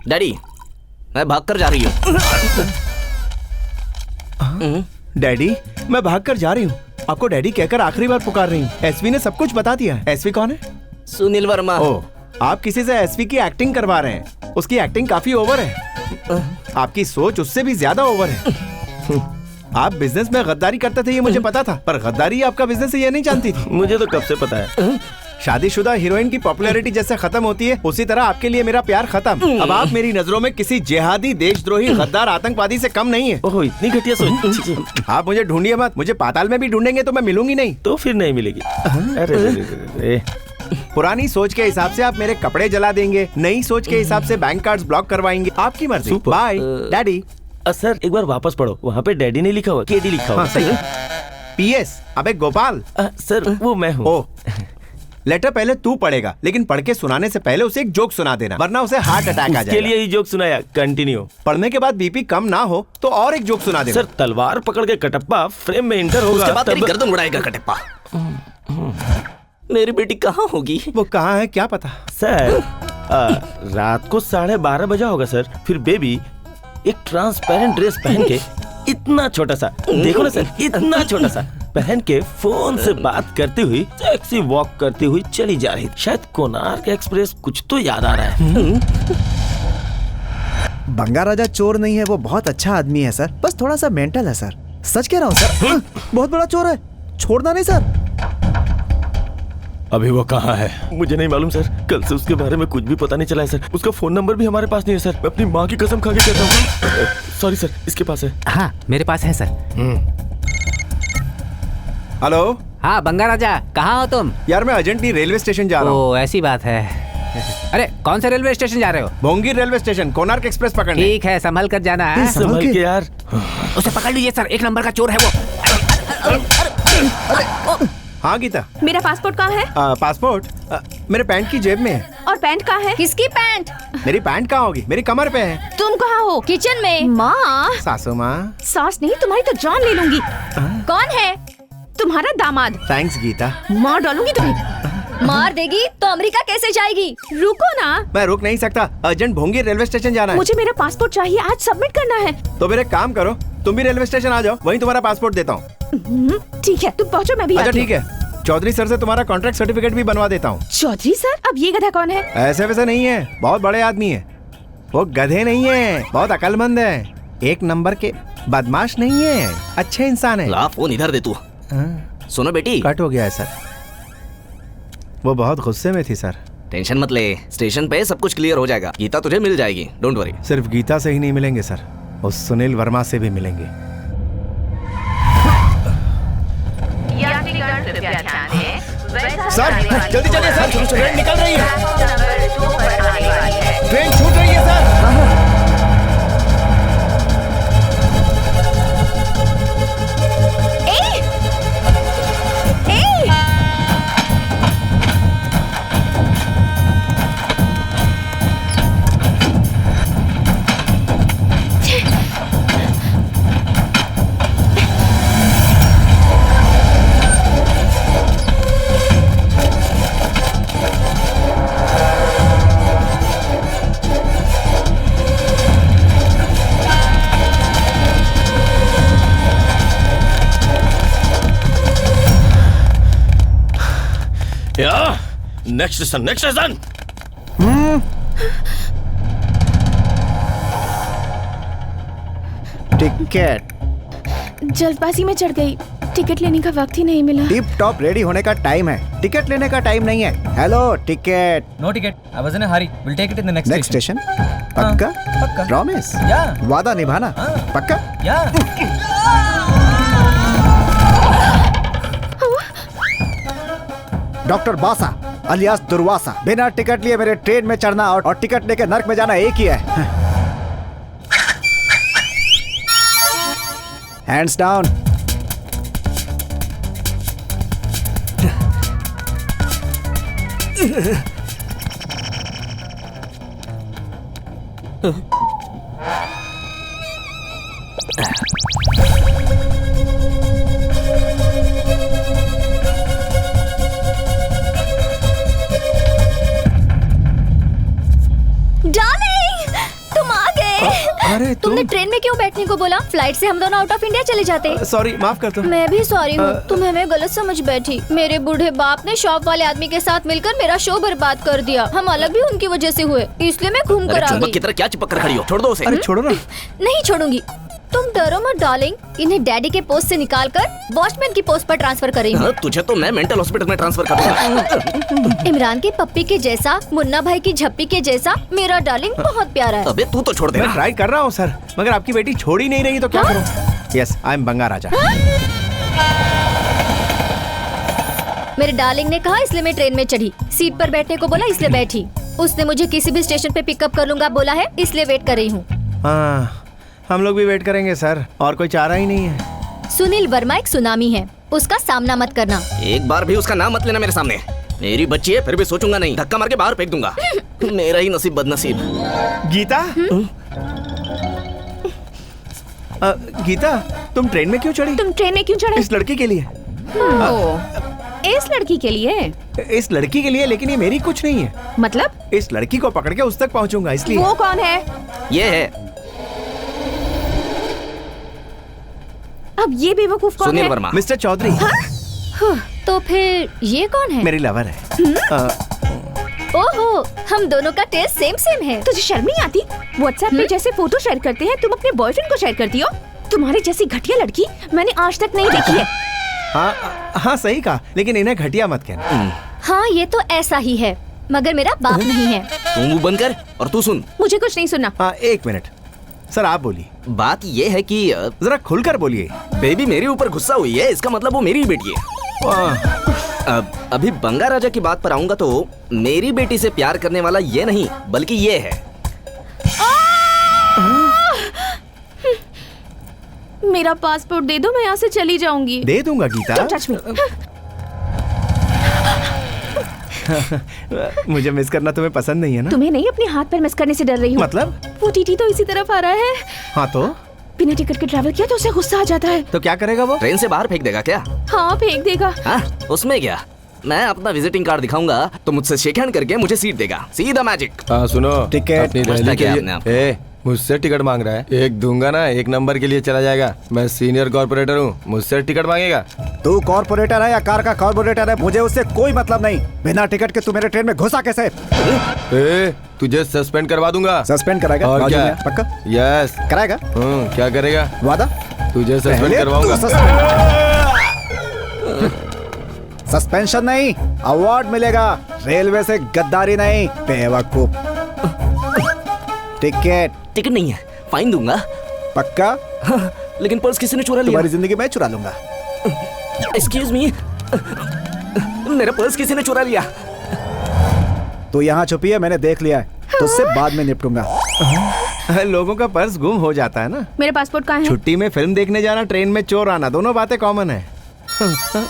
डैडी, मैं भाग कर जा रही हूँ। डैडी, मैं भाग कर जा रही हूँ। आपको डैडी कहकर आखिरी बार पुकार रही हूँ। एसवी ने सब कुछ बता दिया है। एसवी कौन है? सुनील वर्मा। ओह, आप किसी से एसवी की एक्टिंग करवा रहे हैं। उसकी एक्टिंग काफी ओवर है। आपकी सोच उससे भी ज्यादा ओवर है। आप बिजनेस में गद्दारी करते थे ये मुझे पता था, पर गद्दारी आपका बिजनेस है ये नहीं जानती थी। मुझे तो कब से पता है। शादीशुदा हीरोइन की पॉपुलैरिटी जैसे खत्म होती है, उसी तरह आपके लिए मेरा प्यार खत्म। अब आप मेरी नजरों में किसी जिहादी, देशद्रोही, गद्दार, आतंकवादी से कम नहीं है। ओह, इतनी घटिया सोच। आप मुझे ढूंढिए मत। मुझे पाताल में भी ढूंढेंगे तो मैं मिलूंगी नहीं। तो फिर नहीं मिलेगी। अरे पुरानी सोच के हिसाब से आप मेरे कपड़े जला देंगे, नई सोच के हिसाब से बैंक कार्ड्स ब्लॉक करवाएंगे। आपकी मर्जी। Bye daddy. सर एक बार वापस पढ़ो, वहाँ पे डैडी नहीं लिखा हुआ, केडी लिखा हुआ। पीएस। अबे गोपाल। सर वो मैं हूँ। ओह, लेटर पहले तू पढ़ेगा, लेकिन पढ़ के सुनाने से पहले उसे एक जोक सुना देना, वरना उसे हार्ट अटैक आ जाएगा। के लिए ही जोक सुनाया। कंटिन्यू। पढ़ने के बाद बीपी कम ना हो तो और एक जोक सुना देना। सर तलवार पकड़ के कटप्पा फ्रेम में एंटर होगा, उसके बाद तेरी गर्दन उड़ाएगा कटप्पा। मेरी बेटी कहाँ होगी? वो कहाँ है क्या पता। सर रात को 12:30 बजा होगा सर। फिर बेबी एक ट्रांसपेरेंट ड्रेस पहन के, इतना छोटा सा, देखो ना सर, इतना छोटा सा पहन के फोन से बात करती हुई, सेक्सी वॉक करती हुई चली जा रही। शायद कोणार्क एक्सप्रेस, कुछ तो याद आ रहा है। बंगा राजा चोर नहीं है, वो बहुत अच्छा आदमी है सर, बस थोड़ा सा मेंटल है सर। सच कह रहा हूँ सर। बहुत बड़ा चोर है, छोड़ना नहीं सर। अभी वो कहाँ है? मुझे नहीं मालूम सर, कल से उसके बारे में कुछ भी पता नहीं चला है सर। उसका फोन नंबर भी हमारे पास नहीं है सर। मैं अपनी माँ की कसम खा के कहता हूँ। सॉरी सर, इसके पास है। हाँ मेरे पास है सर। हेलो। हाँ बंगा राजा, कहाँ हो तुम? यार मैं अर्जेंटली रेलवे स्टेशन जा रहा हूँ। ऐसी बात है। अरे कौन से रेलवे स्टेशन जा रहे हो? Bhongi railway station, Konark express पकड़ने। ठीक है, संभल कर जाना है। संभल के यार। उसे पकड़ लीजिए सर, 1 नंबर का चोर है वो। हाँ गीता। मेरा पासपोर्ट कहाँ है? पासपोर्ट मेरे पैंट की जेब में है। और पैंट कहाँ है? किसकी पैंट? मेरी पैंट कहाँ होगी? मेरी कमर पे है। तुम कहाँ हो? किचन में। माँ। सासू माँ। सास नहीं, तुम्हारी तो जान ले लूंगी। कौन है? तुम्हारा दामाद। थैंक्स गीता। मार डालूंगी तुम्हें। मार देगी तो अमेरिका कैसे जाएगी? रुको ना। मैं रुक नहीं सकता, अर्जेंट भोंगी रेलवे स्टेशन जाना है। मुझे मेरा पासपोर्ट चाहिए, आज सबमिट करना है। तो फिर एक काम करो, तुम भी रेलवे स्टेशन आ जाओ, वहीं तुम्हारा पासपोर्ट देता हूँ। ठीक है, तुम पहुँचो, मैं भी अच्छा आती हूँ। ठीक है, चौधरी सर से तुम्हारा कॉन्ट्रैक्ट सर्टिफिकेट भी बनवा देता हूँ। चौधरी सर? अब ये गधा कौन है? ऐसे वैसे नहीं है, बहुत बड़े आदमी है वो। गधे नहीं है, बहुत अकलमंद है, 1 नंबर के बदमाश नहीं है, अच्छे इंसान है। ला फोन इधर दे तू। सुनो बेटी। कट हो गया है सर, वो बहुत गुस्से में थी सर। टेंशन मत ले, स्टेशन पे सब कुछ क्लियर हो जाएगा। गीता तुझे मिल जाएगी, डोंट वरी। सिर्फ गीता से ही नहीं मिलेंगे सर, उस सुनील वर्मा से भी मिलेंगे। सर जल्दी चलिए सर, ट्रेन निकल रही है। ट्रेन छूट रही है सर। Next station. टिकट। जल्दबाजी में चढ़ गई, टिकट लेने का वक्त ही नहीं मिला। टिप टॉप रेडी होने का टाइम है, टिकट लेने का टाइम नहीं है। Hello ticket. No ticket, I was in a hurry, will take it in the next station. पक्का? पक्का। प्रॉमिस? या। वादा निभाना? पक्का? या। डॉक्टर बासा अलियास दुर्वासा, बिना टिकट लिए मेरे ट्रेन में चढ़ना और टिकट लेकर नर्क में जाना एक ही है। Hands down. डार्लिंग, तुम आ गए। अरे तुमने ट्रेन में क्यों बैठने को बोला? फ्लाइट से हम दोनों आउट ऑफ इंडिया चले जाते। सॉरी, माफ कर दो। मैं भी सॉरी हूँ, तुम्हें मैं गलत समझ बैठी। मेरे बूढ़े बाप ने शॉप वाले आदमी के साथ मिलकर मेरा शो बर्बाद कर दिया। हम अलग भी उनकी वजह से हुए, इसलिए मैं घूम कर आ गई। की तरह क्या चिपक कर खड़ी हो? छोड़ दो उसे। अरे छोड़ो ना। नहीं छोड़ूंगी। तुम डरो मत डार्लिंग, इन्हें डैडी के पोस्ट से निकालकर वॉचमैन की पोस्ट पर ट्रांसफर करेंगे। तुझे तो मैं मेंटल हॉस्पिटल में ट्रांसफर कर दूंगा। इमरान के पप्पी के जैसा, मुन्ना भाई की झप्पी के जैसा मेरा डार्लिंग बहुत प्यारा है। अबे तू तो छोड़ दे। मैं ट्राई कर रहा हूँ सर, मगर आपकी बेटी छोड़ ही नहीं रही, तो क्या करूँ? यस, आई एम बंगा राजा। मेरे डार्लिंग ने कहा इसलिए मैं ट्रेन में चढ़ी। सीट पर बैठने को बोला इसलिए बैठी। उसने मुझे किसी भी स्टेशन पे पिकअप कर लूंगा बोला है, इसलिए वेट कर रही हूँ। हाँ, हम लोग भी वेट करेंगे सर, और कोई चारा ही नहीं है। सुनील वर्मा एक सुनामी है, उसका सामना मत करना। एक बार भी उसका नाम मत लेना मेरे सामने। मेरी बच्ची है, फिर भी सोचूंगा नहीं, धक्का मार के बाहर फेंक दूंगा। मेरा ही नसीब बदनसीब। गीता, गीता, तुम ट्रेन में क्यों चढ़ी? तुम ट्रेन में क्यों चढ़े? इस लड़की के लिए। इस लड़की के लिए? इस लड़की के लिए, लेकिन ये मेरी कुछ नहीं है। मतलब? इस लड़की को पकड़ के उस तक पहुंचूंगा, इसलिए। वो कौन है? ये है अब ये बेवकूफ कौन है? सुनील वर्मा। मिस्टर चौधरी। तो फिर ये कौन है? मेरी लवर है। ओहो, हम दोनों का टेस्ट सेम सेम है। तुझे शर्म नहीं आती? व्हाट्सएप पे जैसे फोटो शेयर करते हैं, तुम अपने बॉयफ्रेंड को शेयर करती हो? तुम्हारे जैसी घटिया लड़की मैंने आज तक नहीं देखी है। हाँ सही कहा, लेकिन इन्हें घटिया मत कहना। हाँ, ये तो ऐसा ही है, मगर मेरा बाप नहीं है। तू मुंह बंद कर और तू सुन। मुझे कुछ नहीं सुनना। हाँ, 1 मिनट सर, आप बोलिए। बात ये है कि जरा खुलकर बोलिए। बेबी मेरे ऊपर गुस्सा हुई है, इसका मतलब वो मेरी ही बेटी है। अभी बंगा राजा की बात पर आऊंगा तो मेरी बेटी से प्यार करने वाला ये नहीं बल्कि ये है। मेरा पासपोर्ट दे दो, मैं यहाँ से चली जाऊंगी। दे दूंगा गीता। Don't touch me। मुझे मिस करना तुम्हें पसंद नहीं है ना? तुम्हें नहीं, अपने हाथ पैर मिस करने से डर रही हूँ। मतलब? वो टीटी तो इसी तरफ आ रहा है। हाँ तो? बिना टिकट के ट्रैवल किया तो उसे गुस्सा आ जाता है। तो क्या करेगा वो? ट्रेन से बाहर फेंक देगा क्या? हाँ फेंक देगा। हाँ उसमें क्या, मैं अपना विजिटिंग कार्ड दिखाऊंगा तो मुझसे शेक हैंड करके मुझे सीट देगा। सीधा मैजिक। हाँ सुनो, टिकट अपनी रैली के लिए मुझसे टिकट मांग रहा है। एक दूंगा ना, 1 नंबर के लिए चला जाएगा। मैं सीनियर कॉर्पोरेटर हूँ, मुझसे टिकट मांगेगा। तू कॉर्पोरेटर है या कार का कॉर्पोरेटर है, मुझे उससे कोई मतलब नहीं। बिना टिकट के तू मेरे ट्रेन में घुसा कैसे? तुझे सस्पेंड करवा दूंगा। सस्पेंड कराएगा? और क्या? पक्का? यस कराएगा। क्या करेगा? वादा? तुझे सस्पेंड करवाऊंगा। सस्पेंशन नहीं, अवार्ड मिलेगा। रेलवे से गद्दारी नहीं, बेवकूफ। टिकट नहीं है, फाइन दूंगा। पक्का? लेकिन पर्स किसी ने चुरा लिया। तुम्हारी जिंदगी मैं चुरा लूंगा। एक्सक्यूज मी, मेरा पर्स किसी ने चुरा लिया। तो यहाँ छुपी है, मैंने देख लिया है, तो उससे बाद में निपटूंगा। लोगों का पर्स गुम हो जाता है ना। मेरा पासपोर्ट कहाँ है? छुट्टी में फिल्म देखने जाना, ट्रेन में चोर आना, दोनों बातें कॉमन है।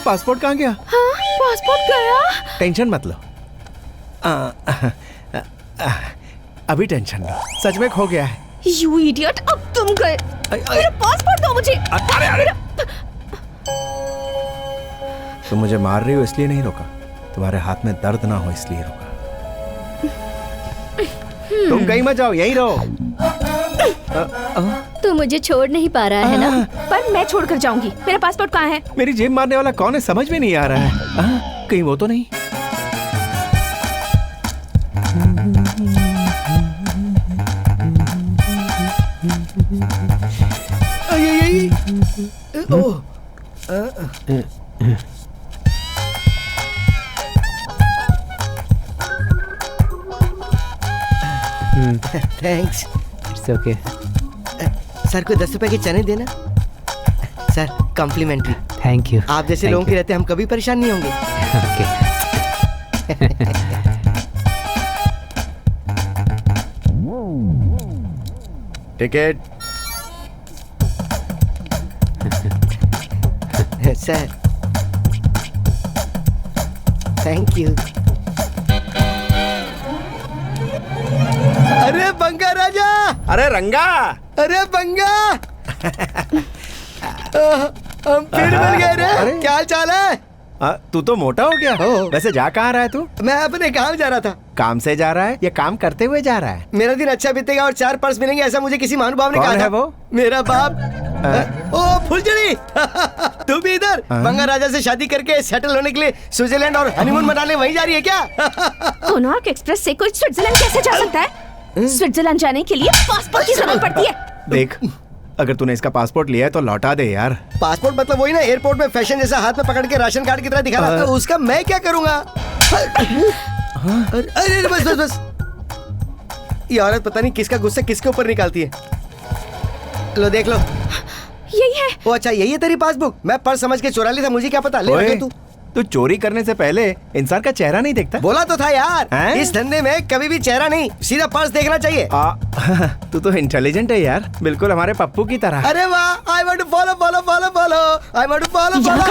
पासपोर्ट कहाँ गया? हाँ, पासपोर्ट गया। टेंशन मत लो। अभी टेंशन लो, सच में खो गया है। You idiot, अब तुम गए। मेरा पासपोर्ट दो मुझे। तुम मुझे मार रही हो इसलिए नहीं रोका, तुम्हारे हाथ में दर्द ना हो इसलिए रोका। तुम कहीं मत जाओ, यहीं रहो। तू मुझे छोड़ नहीं पा रहा है ना? पर मैं छोड़ कर जाऊंगी। मेरा पासपोर्ट कहाँ है? मेरी जेब मारने वाला कौन है समझ में नहीं आ रहा है। कहीं वो तो नहीं? थैंक्स। It's okay. सर को 10 रुपए के चने देना। Sir complimentary. Thank you. आप जैसे लोगों के रहते हम कभी परेशान नहीं होंगे। टिकट। Sir thank you. अरे बंगा राजा, अरे रंगा, अरे बंगा। हम फिर मिल गए रे। क्या हाल चाल है? तू तो मोटा हो गया। वैसे जा कहाँ रहा है तू? मैं अपने काम जा रहा था। काम से जा रहा है या काम करते हुए जा रहा है? मेरा दिन अच्छा बीतेगा और 4 पर्स मिलेंगे, ऐसा मुझे किसी महानुभाव ने कहा था। कौन है वो? मेरा बाप। ओ फुलझड़ी। तू भी इधर बंगा राजा से शादी करके सेटल होने के लिए स्विट्जरलैंड और हनीमून मनाने वहीं जा रही है क्या? कोनार्क एक्सप्रेस से कोई स्विट्जरलैंड कैसे जा सकता है? स्विट्जरलैंड जाने के लिए पासपोर्ट की जरूरत पड़ती है। देख, अगर तूने इसका पासपोर्ट लिया है तो लौटा दे यार। पासपोर्ट मतलब वही ना, एयरपोर्ट में फैशन जैसा हाथ में पकड़ के राशन कार्ड की तरह दिखा रहा था। उसका मैं क्या करूंगा? अरे बस बस बस। ये औरत पता नहीं किसका गुस्सा किसके ऊपर निकालती है। लो देख लो, यही है। ओ अच्छा यही है तेरी पासबुक। मैं पर्स समझ के चुरा ली था, मुझे क्या पता। ले तू चोरी करने से पहले इंसान का चेहरा नहीं देखता? बोला तो था यार, इस धंधे में कभी भी चेहरा नहीं, सीधा पर्स देखना चाहिए। तू तो इंटेलिजेंट है यार, बिल्कुल हमारे पप्पू की तरह। अरे वाह, I want to follow follow follow follow, I want to follow follow.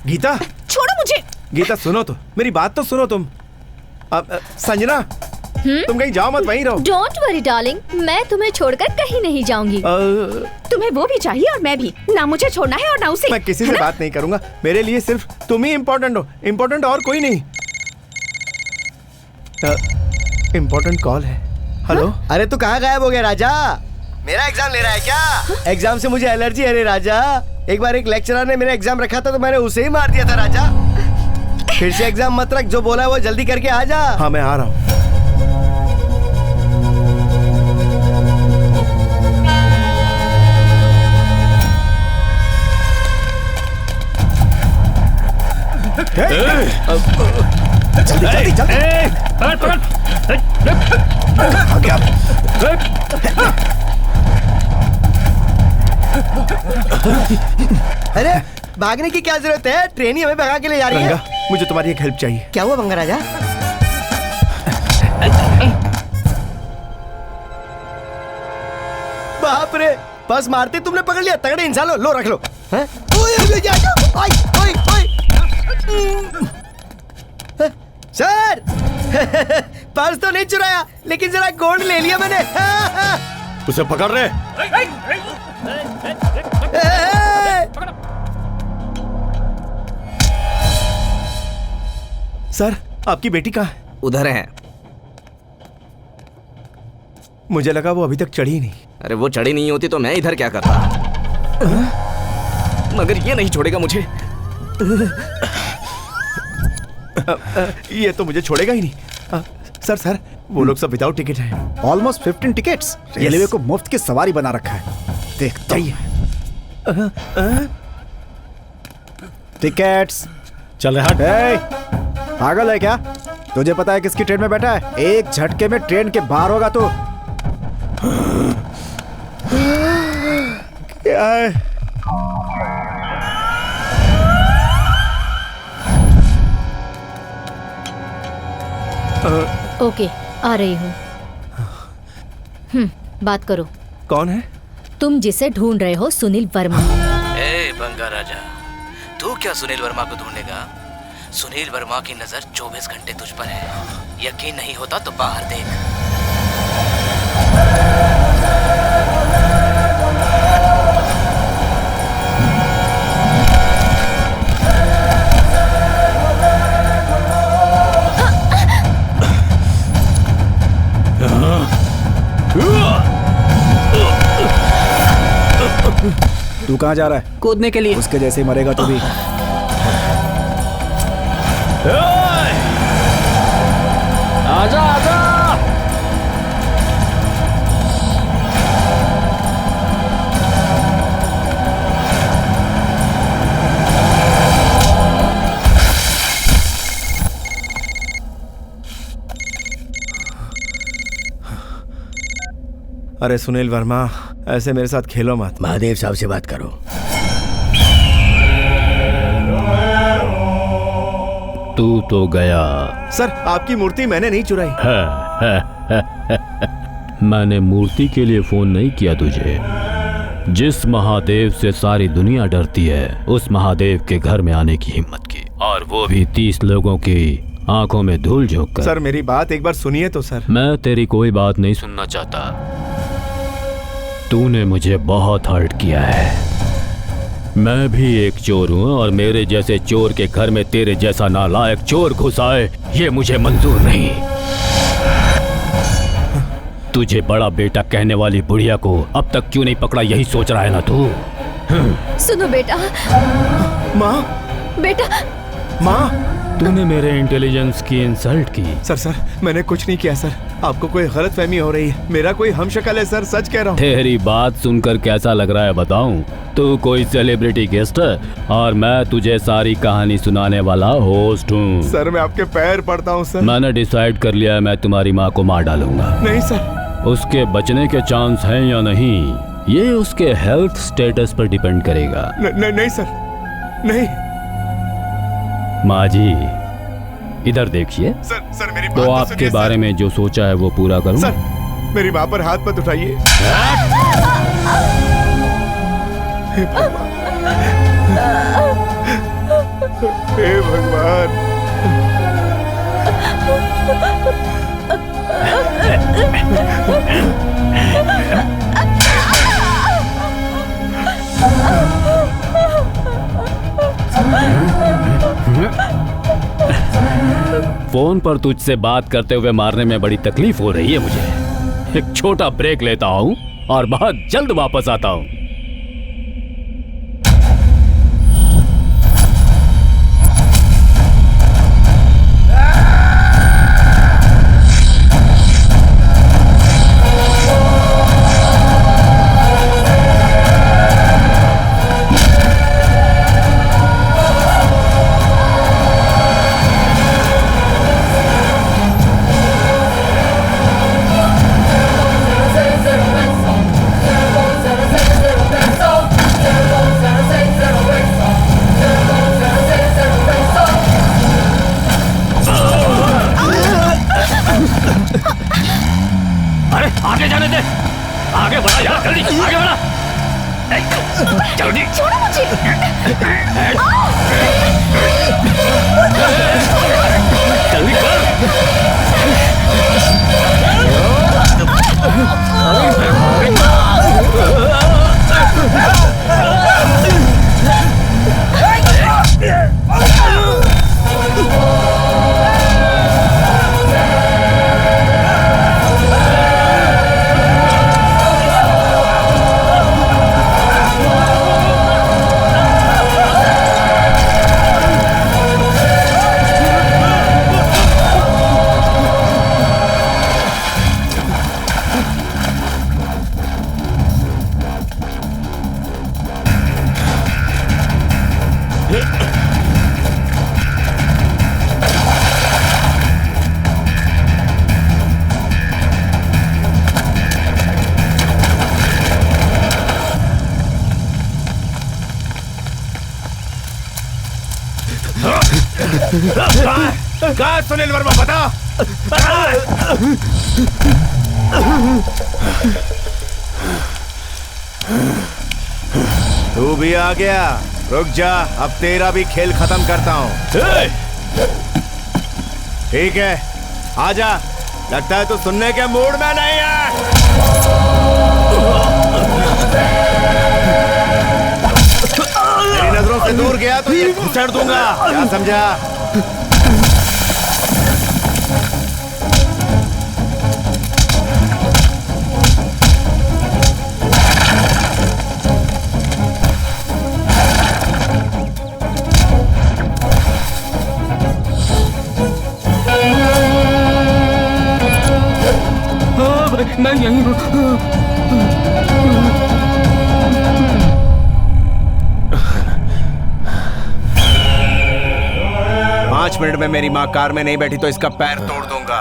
Gita छोड़ो मुझे। गीता सुनो तो, मेरी बात तो सुनो तुम। संजना तुम कहीं जाओ मत, वहीं रहो। डोंट वरी डार्लिंग, मैं तुम्हें छोड़कर कहीं नहीं जाऊंगी। तुम्हें वो भी चाहिए और मैं भी। ना मुझे छोड़ना है और ना उसे। मैं किसी से बात नहीं करूंगा, मेरे लिए सिर्फ तुम ही इम्पोर्टेंट हो, इम्पोर्टेंट और कोई नहीं। इम्पोर्टेंट कॉल है। हेलो। अरे तू कहाँ गायब हो गया राजा? मेरा एग्जाम ले रहा है क्या? एग्जाम से मुझे एलर्जी है रे राजा। एक बार एक लेक्चरर ने मेरा एग्जाम रखा था तो मैंने उसे ही मार दिया था राजा। फिर से एग्जाम मत रख, जो बोला है वो जल्दी करके आ जा। हाँ मैं आ रहा हूँ। जल्दी जल्दी जल्दी। आ गया। अरे भागने की क्या जरूरत है, ट्रेन ही हमें भगा के ले जा रही है। मुझे तुम्हारी एक हेल्प चाहिए। क्या हुआ बंगा राजा? बाप रे, बस मारते तुमने पकड़ लिया। तगड़े इंसान हो, लो रख लो। हैं? सर पर्स तो नहीं चुराया, लेकिन जरा गोल्ड ले लिया मैंने। उसे पकड़ रहे। सर आपकी बेटी कहाँ है? उधर है। मुझे लगा वो अभी तक चढ़ी नहीं। अरे वो चढ़ी नहीं होती तो मैं इधर क्या करता, मगर ये नहीं छोड़ेगा मुझे। ये तो मुझे छोड़ेगा ही नहीं। सर सर वो लोग सब विदाउट टिकट हैं। Almost 15 tickets. रेलवे को मुफ्त की सवारी बना रखा है। देखता ही टिकट्स। चल हट। पागल है क्या? तुझे पता है किसकी ट्रेन में बैठा है? एक झटके में ट्रेन के बाहर होगा तो। क्या है? ओके, आ रही हूँ। बात करो। कौन है? तुम जिसे ढूंढ रहे हो, सुनील वर्मा। ए बंगा राजा, तू क्या सुनील वर्मा को ढूंढेगा? सुनील वर्मा की नजर 24 घंटे तुझ पर है। यकीन नहीं होता तो बाहर देख। तू कहाँ जा रहा है? कूदने के लिए। उसके जैसे ही मरेगा तू भी। आजा आजा। अरे सुनील वर्मा, ऐसे मेरे साथ खेलो मत। महादेव साहब से बात करो। तू तो गया। सर आपकी मूर्ति मैंने नहीं चुराई। मैंने मूर्ति के लिए फोन नहीं किया तुझे। जिस महादेव से सारी दुनिया डरती है, उस महादेव के घर में आने की हिम्मत की, और वो भी 30 लोगों की आंखों में धूल झोंक कर। सर मेरी बात एक बार सुनिए तो सर। मैं तेरी कोई बात नहीं सुनना चाहता। तूने मुझे बहुत हर्ट किया है। मैं भी एक चोर हूँ, और मेरे जैसे चोर के घर में तेरे जैसा नालायक चोर घुस आए, ये मुझे मंजूर नहीं। तुझे बड़ा बेटा कहने वाली बुढ़िया को अब तक क्यों नहीं पकड़ा, यही सोच रहा है ना तू? सुनो बेटा। माँ। बेटा। माँ। तूने मेरे इंटेलिजेंस की इंसल्ट की। सर मैंने कुछ नहीं किया सर। आपको कोई गलतफहमी हो रही है। मेरा कोई हमशक्ल है सर, सच कह रहा हूँ। तेरी बात सुनकर कैसा लग रहा है बताऊं? तू कोई सेलिब्रिटी गेस्ट है, और मैं तुझे सारी कहानी सुनाने वाला होस्ट हूँ। सर मैं आपके पैर पड़ता हूँ सर। मैंने डिसाइड कर लिया है, मैं तुम्हारी माँ को मार डालूंगा। नहीं सर। उसके बचने के चांस हैं या नहीं, ये उसके हेल्थ स्टेटस पर डिपेंड करेगा। नहीं सर, नहीं। माँ जी इधर देखिए। सर मेरी बात तो आपके बारे में जो सोचा है वो पूरा करूं। सर मेरी माँ पर हाथ मत उठाइए। हे भगवान। फोन पर तुझसे बात करते हुए मारने में बड़ी तकलीफ हो रही है मुझे। एक छोटा ब्रेक लेता हूँ और बहुत जल्द वापस आता हूँ। जल्दी कर। कहाँ सुनील वर्मा, बता। तू भी आ गया, रुक जा, अब तेरा भी खेल खत्म करता हूँ। ठीक है, आजा। लगता है तू सुनने के मूड में नहीं है। तेरी नजरों से दूर गया तो ये घुसड़ दूंगा, क्या समझा? मैं यहीं हूँ। 5 मिनट में मेरी माँ कार में नहीं बैठी तो इसका पैर तोड़ दूंगा,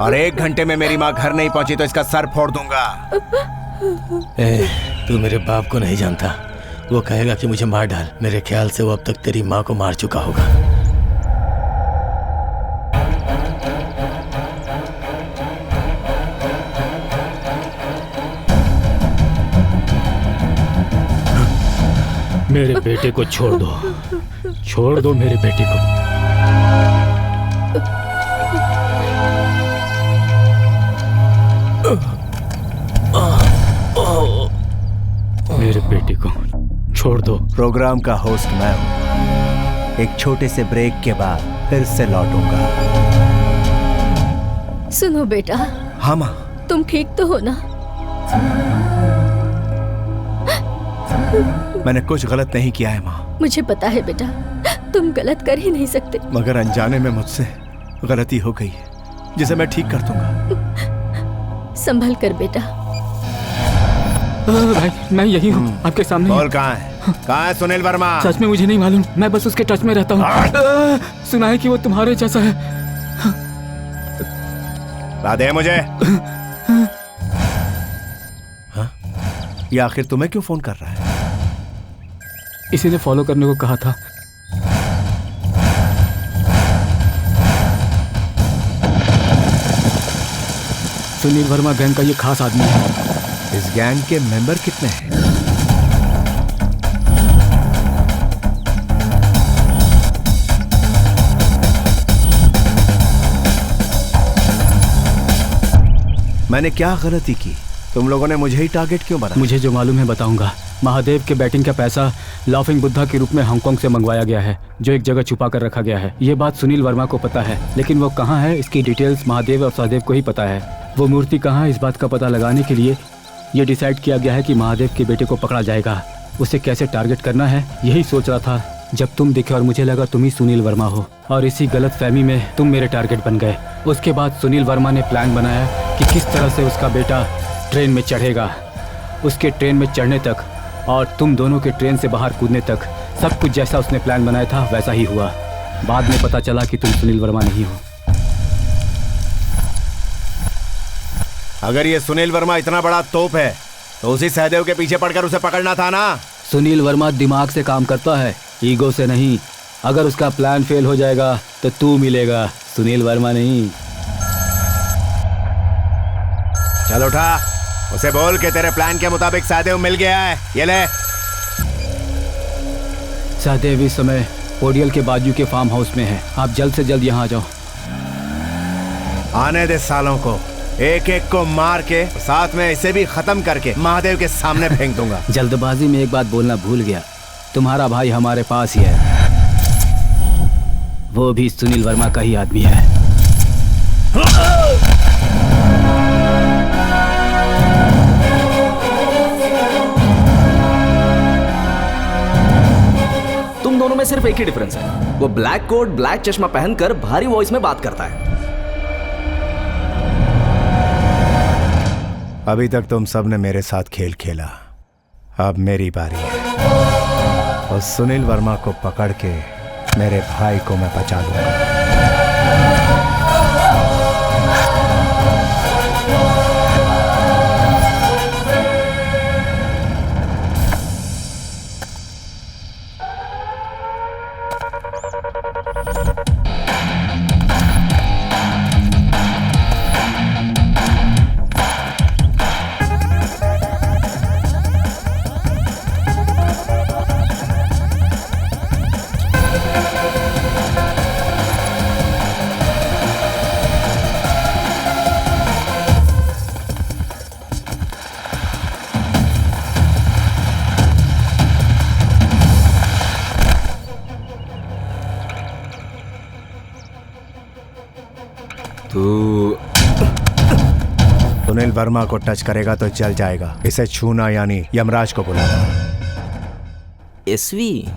और 1 घंटे में मेरी माँ घर नहीं पहुंची तो इसका सर फोड़ दूंगा। तू मेरे बाप को नहीं जानता, वो कहेगा कि मुझे मार डाल। मेरे ख्याल से वो अब तक तेरी माँ को मार चुका होगा। मेरे बेटे को छोड़ दो, छोड़ दो मेरे बेटे को। मेरे बेटे को छोड़ दो। प्रोग्राम का होस्ट मैं हूँ। एक छोटे से ब्रेक के बाद फिर से लौटूंगा। सुनो बेटा। हाँ माँ। तुम ठीक तो हो ना? मैंने कुछ गलत नहीं किया है माँ। मुझे पता है बेटा, तुम गलत कर ही नहीं सकते। मगर अनजाने में मुझसे गलती हो गई है, जिसे मैं ठीक कर दूंगा। संभल कर बेटा। भाई मैं यही हूँ, आपके सामने। बोल कहाँ है? कहाँ है सुनील वर्मा? सच में मुझे नहीं मालूम, मैं बस उसके टच में रहता हूँ। सुना है कि वो तुम्हारे जैसा है। दे मुझे। हाँ? ये आखिर तुम्हें क्यों फोन कर रहा है? इसी ने फॉलो करने को कहा था। सुनील वर्मा गैंग का ये खास आदमी है। इस गैंग के मेंबर कितने हैं? मैंने क्या गलती की? तुम लोगों ने मुझे ही टारगेट क्यों बनाया? मुझे जो मालूम है बताऊंगा। महादेव के बैटिंग का पैसा लाफिंग बुद्धा के रूप में हांगकांग से मंगवाया गया है, जो एक जगह छुपा कर रखा गया है। ये बात सुनील वर्मा को पता है, लेकिन वो कहाँ है इसकी डिटेल्स महादेव और सहदेव को ही पता है। वो मूर्ति कहाँ है इस बात का पता लगाने के लिए ये डिसाइड किया गया है कि महादेव के बेटे को पकड़ा जाएगा। उसे कैसे टारगेट करना है यही सोच रहा था जब तुम दिखे, और मुझे लगा तुम ही सुनील वर्मा हो, और इसी गलत फहमी में तुम मेरे टारगेट बन गए। उसके बाद सुनील वर्मा ने प्लान बनाया कि किस तरह से उसका बेटा ट्रेन में चढ़ेगा। उसके ट्रेन में चढ़ने तक और तुम दोनों के ट्रेन से बाहर कूदने तक सब कुछ जैसा उसने प्लान बनाया था वैसा ही हुआ। बाद में पता चला कि तुम सुनील वर्मा नहीं हो। अगर ये सुनील वर्मा इतना बड़ा तोप है तो उसी सहदेव के पीछे पड़कर उसे पकड़ना था ना। सुनील वर्मा दिमाग से काम करता है, ईगो से नहीं। अगर उसका प्लान फेल हो जाएगा तो तू मिलेगा, सुनील वर्मा नहीं। चल उठा, उसे बोल के तेरे प्लान के मुताबिक सहदेव मिल गया है। ये ले। सहदेव इस समय ओडियल के बाजू के फार्म हाउस में है। आप जल्द से जल्द यहाँ आ जाओ। आने दे सालों को, एक एक को मार के साथ में इसे भी खत्म करके महादेव के सामने फेंक दूंगा। जल्दबाजी में एक बात बोलना भूल गया, तुम्हारा भाई हमारे पास ही है, वो भी सुनील वर्मा का ही आदमी है। तुम दोनों में सिर्फ एक ही डिफरेंस है, वो ब्लैक कोट ब्लैक चश्मा पहनकर भारी वॉइस में बात करता है। अभी तक तुम सब ने मेरे साथ खेल खेला, अब मेरी बारी है। और सुनील वर्मा को पकड़ के मेरे भाई को मैं बचा लूंगा। सुनील वर्मा को टच करेगा तो जल जाएगा, इसे छूना यानी यमराज को बुलाना। एसवी,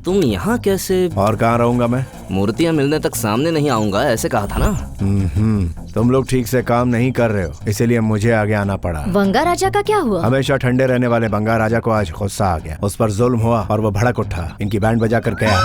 तुम यहाँ कैसे? और कहाँ रहूंगा मैं? मूर्तियाँ मिलने तक सामने नहीं आऊंगा ऐसे कहा था ना। तुम लोग ठीक से काम नहीं कर रहे हो, इसीलिए मुझे आगे आना पड़ा। बंगा राजा का क्या हुआ? हमेशा ठंडे रहने वाले बंगा राजा को आज गुस्सा आ गया, उस पर जुल्म हुआ और वो भड़क उठा, इनकी बैंड बजा कर गया।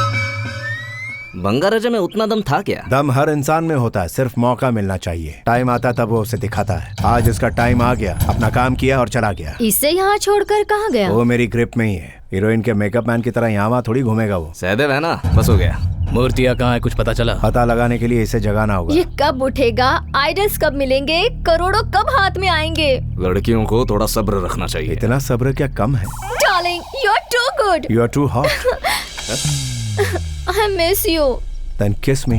बंगा राजा में उतना दम था क्या? दम हर इंसान में होता है, सिर्फ मौका मिलना चाहिए। टाइम आता तब वो उसे दिखाता है। आज उसका टाइम आ गया, अपना काम किया और चला गया। इसे यहाँ छोड़कर कहाँ गया? वो मेरी ग्रिप में ही है। हीरोइन के मेकअप मैन की तरह यहाँ वहाँ थोड़ी घूमेगा वो। सहदेव है ना, बस हो गया। मूर्तियाँ कहाँ है, कुछ पता चला? पता लगाने के लिए इसे जगाना होगा। ये कब उठेगा? आइडल्स कब मिलेंगे? करोड़ों कब हाथ में आएंगे? लड़कियों को थोड़ा सब्र रखना चाहिए। इतना सब्र क्या कम है? Darling, you are too good. You are too hot. I miss you. Then kiss me.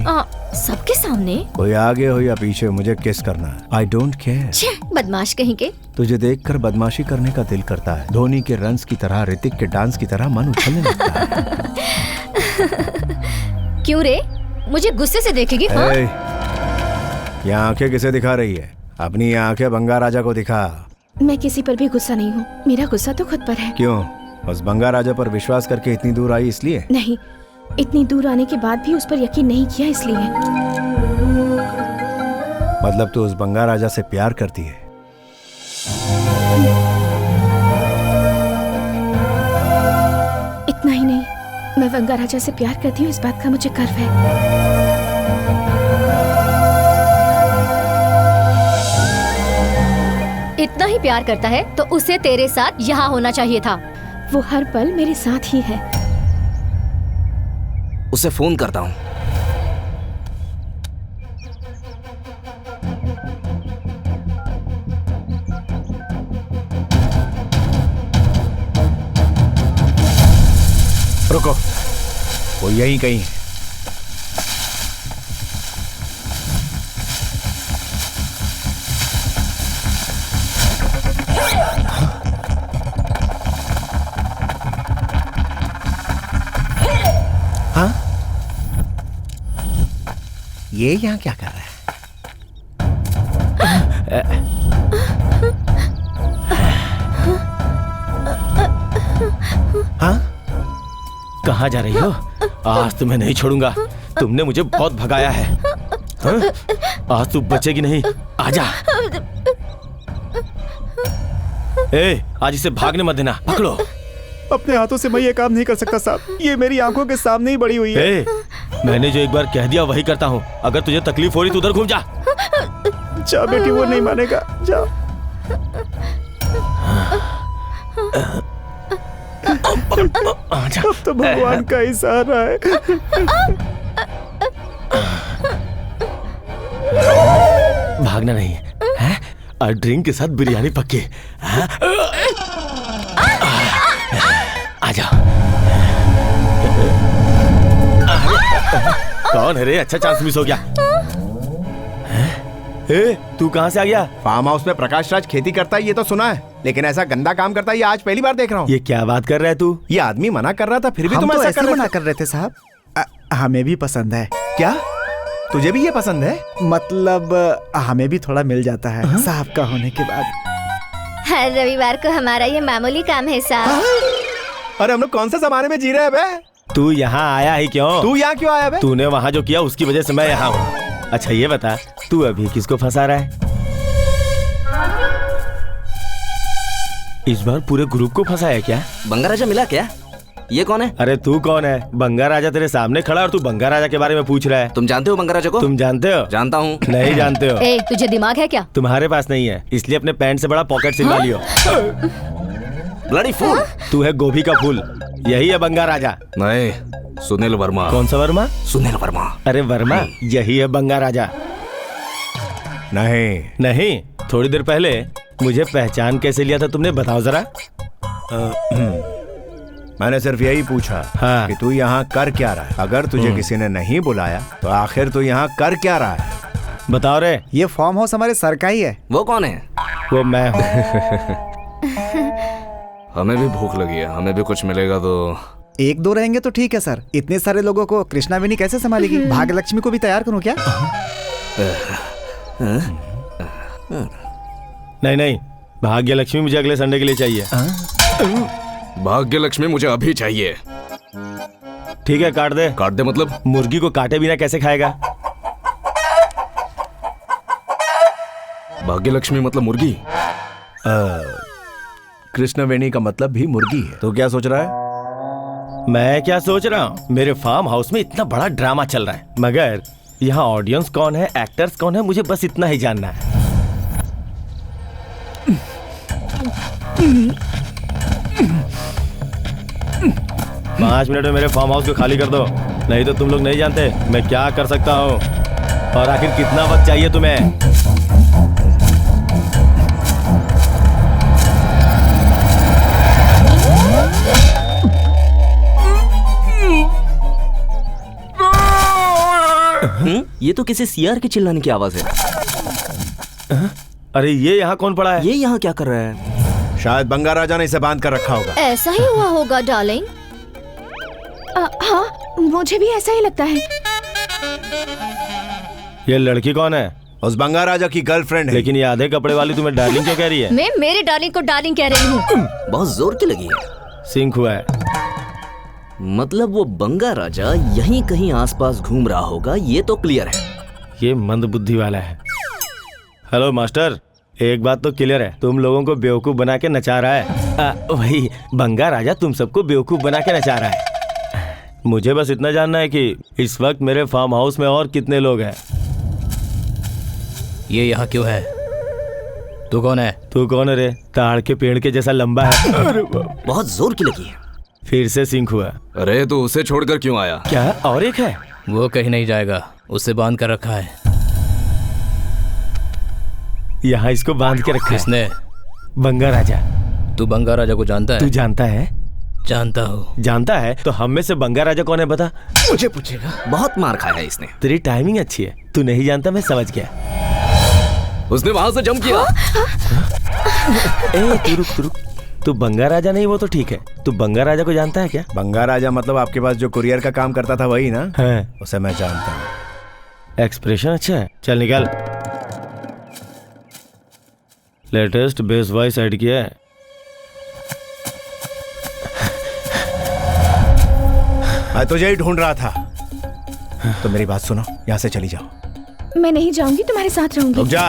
सबके सामने? कोई आगे हो या पीछे, मुझे किस करना है। I don't care. बदमाश कहीं के। तुझे देखकर बदमाशी करने का दिल करता है। धोनी के रन्स की तरह, ऋतिक के डांस की तरह मन उछलने लगता है। क्यों रे? मुझे गुस्से से देखेगी? हाँ? ये आंखें किसे दिखा रही है? अपनी आंखें बंगा राजा को दिखा। मैं किसी पर भी गुस्सा नहीं हूँ, मेरा गुस्सा तो खुद पर है। क्यों? उस बंगा राजा पर विश्वास करके इतनी दूर आई इसलिए? नहीं, इतनी दूर आने के बाद भी उस पर यकीन नहीं किया इसलिए। मतलब तू उस बंगा राजा से प्यार करती है? इतना ही नहीं, मैं बंगा राजा से प्यार करती हूँ, इस बात का मुझे गर्व है। इतना ही प्यार करता है तो उसे तेरे साथ यहाँ होना चाहिए था। वो हर पल मेरे साथ ही है। उसे फोन करता हूँ। रुको, वो यहीं कहीं है। हाँ? ये यहाँ क्या कर रहा है? हाँ? कहाँ जा रही हो? आज तुम्हें नहीं छोड़ूंगा। तुमने मुझे बहुत भगाया है। हाँ? आज तू बचेगी नहीं। आजा। ए, आज इसे भागने मत देना। पकड़ो। अपने हाथों से मैं ये काम नहीं कर सकता साहब, ये मेरी आंखों के सामने ही बड़ी हुई है। ए, मैंने जो एक बार कह दिया वही करता हूँ। अगर तुझे तकलीफ हो रही तो उधर घूम जा। जा बेटी, वो नहीं मानेगा। जा। अब तो भगवान का ही सहारा है। भागना नहीं है? और ड्रिंक के साथ बिरयानी पक्की। आ जाओ। कौन है रे? अच्छा चांस मिस हो गया। ए, तू कहाँ से आ गया? फार्म हाउस में प्रकाश राज खेती करता है ये तो सुना है, लेकिन ऐसा गंदा काम करता है ये आज पहली बार देख रहा हूँ। ये क्या बात कर रहा है तू? ये आदमी मना कर रहा था फिर भी तुम तो ऐसा ऐसे मना कर रहे थे साहब। हमें भी पसंद है। क्या तुझे भी ये पसंद है? मतलब हमें भी थोड़ा मिल जाता है साहब का होने के बाद। हर रविवार को हमारा ये मामूली काम है साहब। अरे हम लोग कौन से जमाने में जी रहे हैं बे? तू यहाँ आया ही क्यों? तू यहाँ क्यों आया बे? तूने वहाँ जो किया उसकी वजह से मैं यहाँ हूँ। अच्छा ये बता, तू अभी किसको फंसा रहा है? इस बार पूरे ग्रुप को फंसाया क्या? बंगा राजा मिला क्या? ये कौन है? अरे तू कौन है? बंगा राजा तेरे सामने खड़ा और तू बंगा राजा के बारे में पूछ रहा है। तुम जानते हो बंगा राजा को? तुम जानते हो? जानता हूँ। नहीं जानते हो? ए, तुझे दिमाग है क्या? तुम्हारे पास नहीं है, इसलिए अपने पैंट से बड़ा पॉकेट सिलवा लियो। Bloody fool. तू है गोभी का फूल, यही है बंगा राजा। नहीं, सुनील वर्मा। कौन सा वर्मा? सुनील वर्मा। अरे वर्मा, यही है बंगा राजा। नहीं नहीं, थोड़ी देर पहले मुझे पहचान कैसे लिया था तुमने, बताओ जरा। मैंने सिर्फ यही पूछा कि तू यहाँ कर क्या रहा है। अगर तुझे किसी ने नहीं बुलाया तो आखिर तू यहाँ कर क्या रहा है? बताओ रे। ये फार्म हाउस हमारे सर का ही है। वो कौन है? वो मैं हूँ। हमें भी भूख लगी है, हमें भी कुछ मिलेगा तो। एक दो रहेंगे तो ठीक है सर, इतने सारे लोगों को कृष्णा वेनी कैसे संभालेगी? भाग्यलक्ष्मी को भी तैयार करूँ क्या? नहीं नहीं, भाग्यलक्ष्मी मुझे अगले संडे के लिए चाहिए। भाग्यलक्ष्मी मुझे अभी चाहिए। ठीक है, काट दे। काट दे मतलब? मुर्गी को काटे बिना कैसे खाएगा? भाग्यलक्ष्मी मतलब मुर्गी? कृष्णवेणी का मतलब भी मुर्गी है। तो क्या सोच रहा है? मैं क्या सोच रहा हूँ, मेरे फार्म हाउस में इतना बड़ा ड्रामा चल रहा है, मगर यहाँ ऑडियंस कौन है, एक्टर्स कौन है, मुझे बस इतना ही जानना है। 5 मिनट में मेरे फार्म हाउस को खाली कर दो, नहीं तो तुम लोग नहीं जानते मैं क्या कर सकता हूँ। और आखिर कितना वक्त चाहिए तुम्हें? ये तो किसी सीआर के चिल्लाने की आवाज है। अरे ये यहाँ कौन पड़ा है? ये यहाँ क्या कर रहा है? शायद बंगा राजा ने इसे बांध कर रखा होगा। ऐसा ही हुआ होगा डार्लिंग। हाँ, मुझे भी ऐसा ही लगता है। ये लड़की कौन है? उस बंगा राजा की गर्लफ्रेंड है। लेकिन ये आधे कपड़े वाली तुम्हें डार्लिंग क्यों कह रही है? मैं मेरे डार्लिंग को डार्लिंग कह रही हूँ। बहुत जोर की लगी है। सिंक हुआ है। मतलब वो बंगा राजा यहीं कहीं आसपास घूम रहा होगा, ये तो क्लियर है। ये मंद बुद्धि वाला है। हेलो मास्टर, एक बात तो क्लियर है, तुम लोगों को बेवकूफ बना के नचा रहा है। वही बंगा राजा तुम सबको बेवकूफ बना के नचा रहा है। मुझे बस इतना जानना है कि इस वक्त मेरे फार्म हाउस में और कितने लोग हैं। ये यहाँ क्यों है? तू कौन है? तू कौन है रे? ताड़ के पेड़ के जैसा लंबा है। बहुत जोर की लगी है। फिर से सिंक हुआ। अरे तो उसे छोड़कर क्यों आया? क्या और एक है? वो कहीं नहीं जाएगा, उसे बांध कर रखा है। यहाँ इसको बांध के रखा है। किसने? बंगा राजा। तू बंगा राजा को जानता है? तू जानता है? जानता हूँ। जानता है तो हम में से बंगा राजा कौन है बता? मुझे पूछेगा? बहुत मार खाया है इसने। तेरी टाइमिंग अच्छी है, तू नहीं जानता मैं समझ गया। उसने वहां से जंप किया। ए, तू रुक। तू बंगा राजा नहीं, वो तो ठीक है, तू बंगा राजा को जानता है क्या? बंगा राजा मतलब आपके पास जो कुरियर का काम करता था वही ना? है। उसे मैं जानता हूँ। एक्सप्रेशन अच्छा है, चल निकल। लेटेस्ट बेस वॉइस ऐड किया है। मैं तुझे ही ढूंढ रहा था। तो मेरी बात सुनो, यहाँ से चली जाओ। मैं नहीं जाऊंगी, तुम्हारे साथ रहूंगी। रुक जा,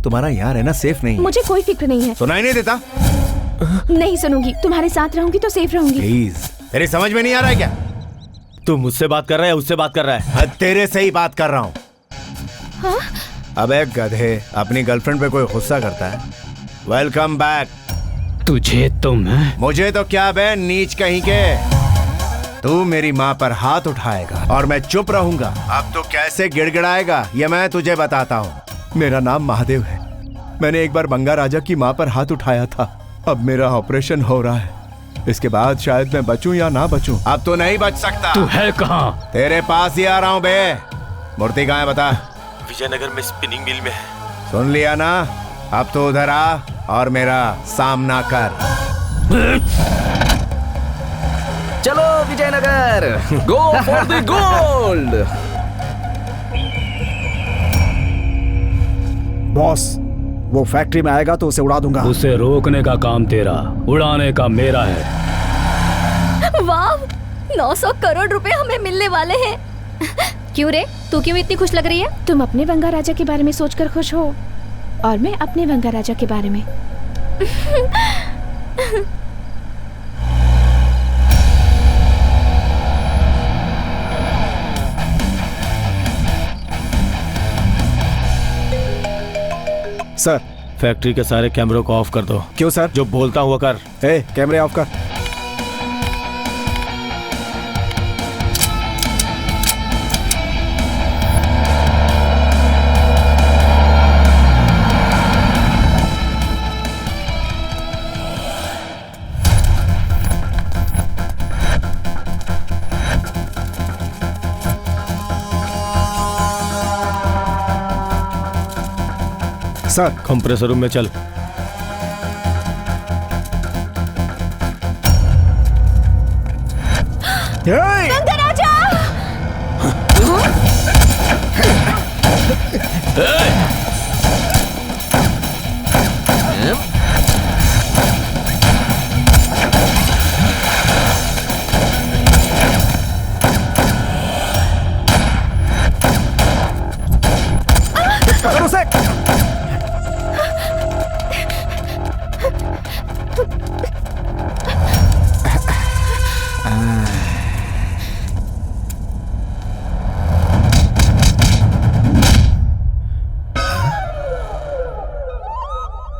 तुम्हारा यहाँ रहना सेफ नहीं है। मुझे कोई फिक्र नहीं है। सुनाई नहीं देता? नहीं सुनूंगी, तुम्हारे साथ रहूंगी तो सेफ रहूंगी। प्लीज, तेरी समझ में नहीं आ रहा है क्या? तू मुझसे बात कर रहा है, उससे बात कर रहा है? तेरे से ही बात कर रहा हूँ। हाँ? अबे गधे, अपनी गर्लफ्रेंड पे कोई गुस्सा करता है? Welcome back. तुझे तुम मुझे तो क्या बे, नीच कहीं के। तू मेरी माँ पर हाथ उठाएगा और मैं चुप रहूंगा। अब तो कैसे गिड़गिड़ाएगा ये मैं तुझे बताता हूँ। मेरा नाम महादेव है। मैंने एक बार बंगा राजा की माँ पर हाथ उठाया था। अब मेरा ऑपरेशन हो रहा है। इसके बाद शायद मैं बचूं या ना बचूं। अब तो नहीं बच सकता। तू है कहाँ? तेरे पास ही आ रहा हूं बे। मूर्ति कहाँ है बता? विजयनगर में स्पिनिंग मिल में है। सुन लिया ना? अब तो उधर आ और मेरा सामना कर। चलो Vijayanagar, go for the gold. Boss, वो फैक्ट्री में आएगा तो उसे उड़ा दूंगा। उसे रोकने का काम तेरा, उड़ाने का मेरा है। वाह, 900 करोड़ रुपए हमें मिलने वाले हैं। क्यों रे, तू क्यों इतनी खुश लग रही है? तुम अपने बंगा राजा के बारे में सोचकर खुश हो और मैं अपने बंगा राजा के बारे में। सर, फैक्ट्री के सारे कैमरों को ऑफ कर दो। क्यों सर? जो बोलता हुआ कर। कैमरे ऑफ कर। सर, कंप्रेसर रूम में चल। बंगा राजा!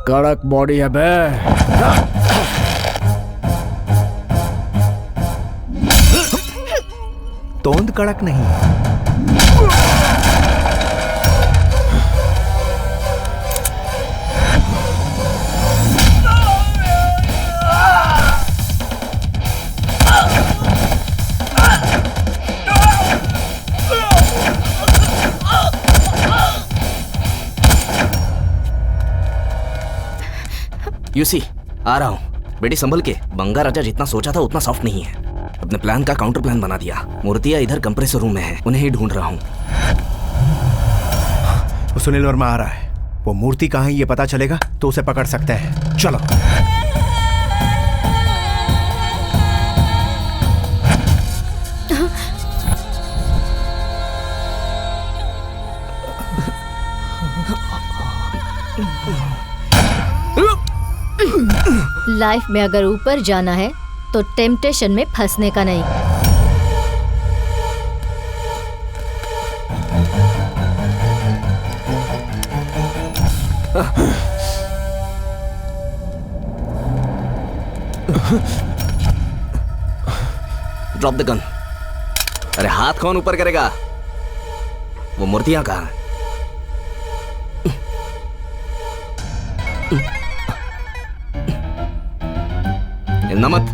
कड़क बॉडी है बे। तोंद कड़क नहीं। यूसी, आ रहा हूँ। बेटी संभल के। बंगा राजा जितना सोचा था उतना सॉफ्ट नहीं है। अपने प्लान का काउंटर प्लान बना दिया। मूर्तियाँ इधर कंप्रेसर रूम में है, उन्हें ही ढूंढ रहा हूँ। वो सुनील वर्मा आ रहा है। वो मूर्ति कहाँ है ये पता चलेगा तो उसे पकड़ सकते हैं। चलो। लाइफ में अगर ऊपर जाना है तो टेम्पटेशन में फंसने का नहीं। Drop the gun. अरे हाथ कौन ऊपर करेगा? वो मूर्तियां कहाँ हैं? हिलना मत।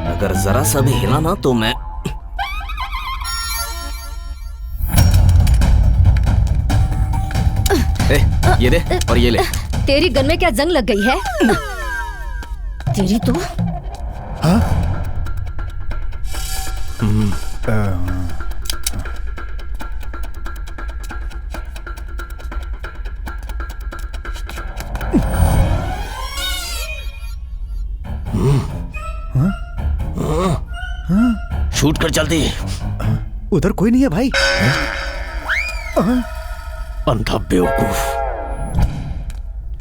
अगर जरा सा भी हिला ना तो मैं ये दे और ये ले। तेरी गन में क्या जंग लग गई है? तेरी तो शूट कर चलती। उधर कोई नहीं है भाई। अंधा बेवकूफ।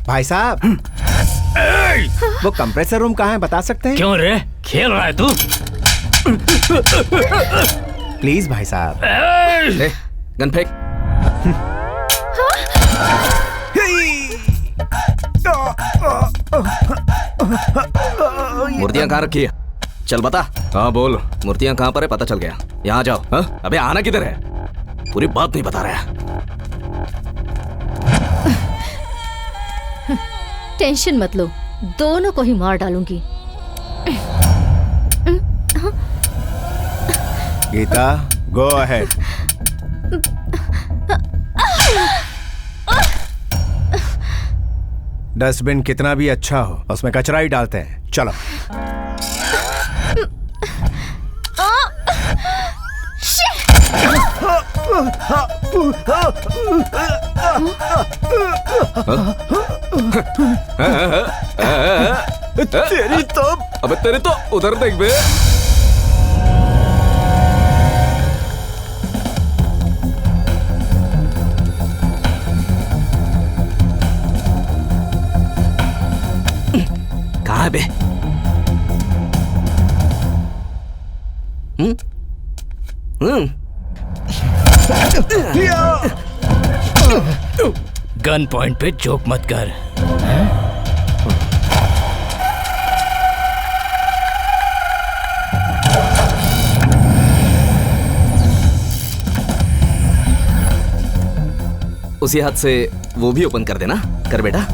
भाई साहब, वो कंप्रेसर रूम कहाँ है बता सकते हैं? क्यों रे, खेल रहा है तू? प्लीज भाई साहब। गन फेंक। मूर्तियां कहाँ रखी है? चल बता। हाँ बोल। मूर्तियां कहाँ पर है पता चल गया। यहाँ जाओ। हाँ? अबे आना किधर है? पूरी बात नहीं बता रहा है। टेंशन मत लो, दोनों को ही मार डालूंगी। Gita, go ahead. डस्टबिन कितना भी अच्छा हो, उसमें कचरा ही डालते हैं। चलो। तेरी तो, अबे तेरी तो उधर देख बे। कहाँ है बे? गन पॉइंट पे जोक मत कर। उसी हाथ से वो भी ओपन कर देना। कर बेटा।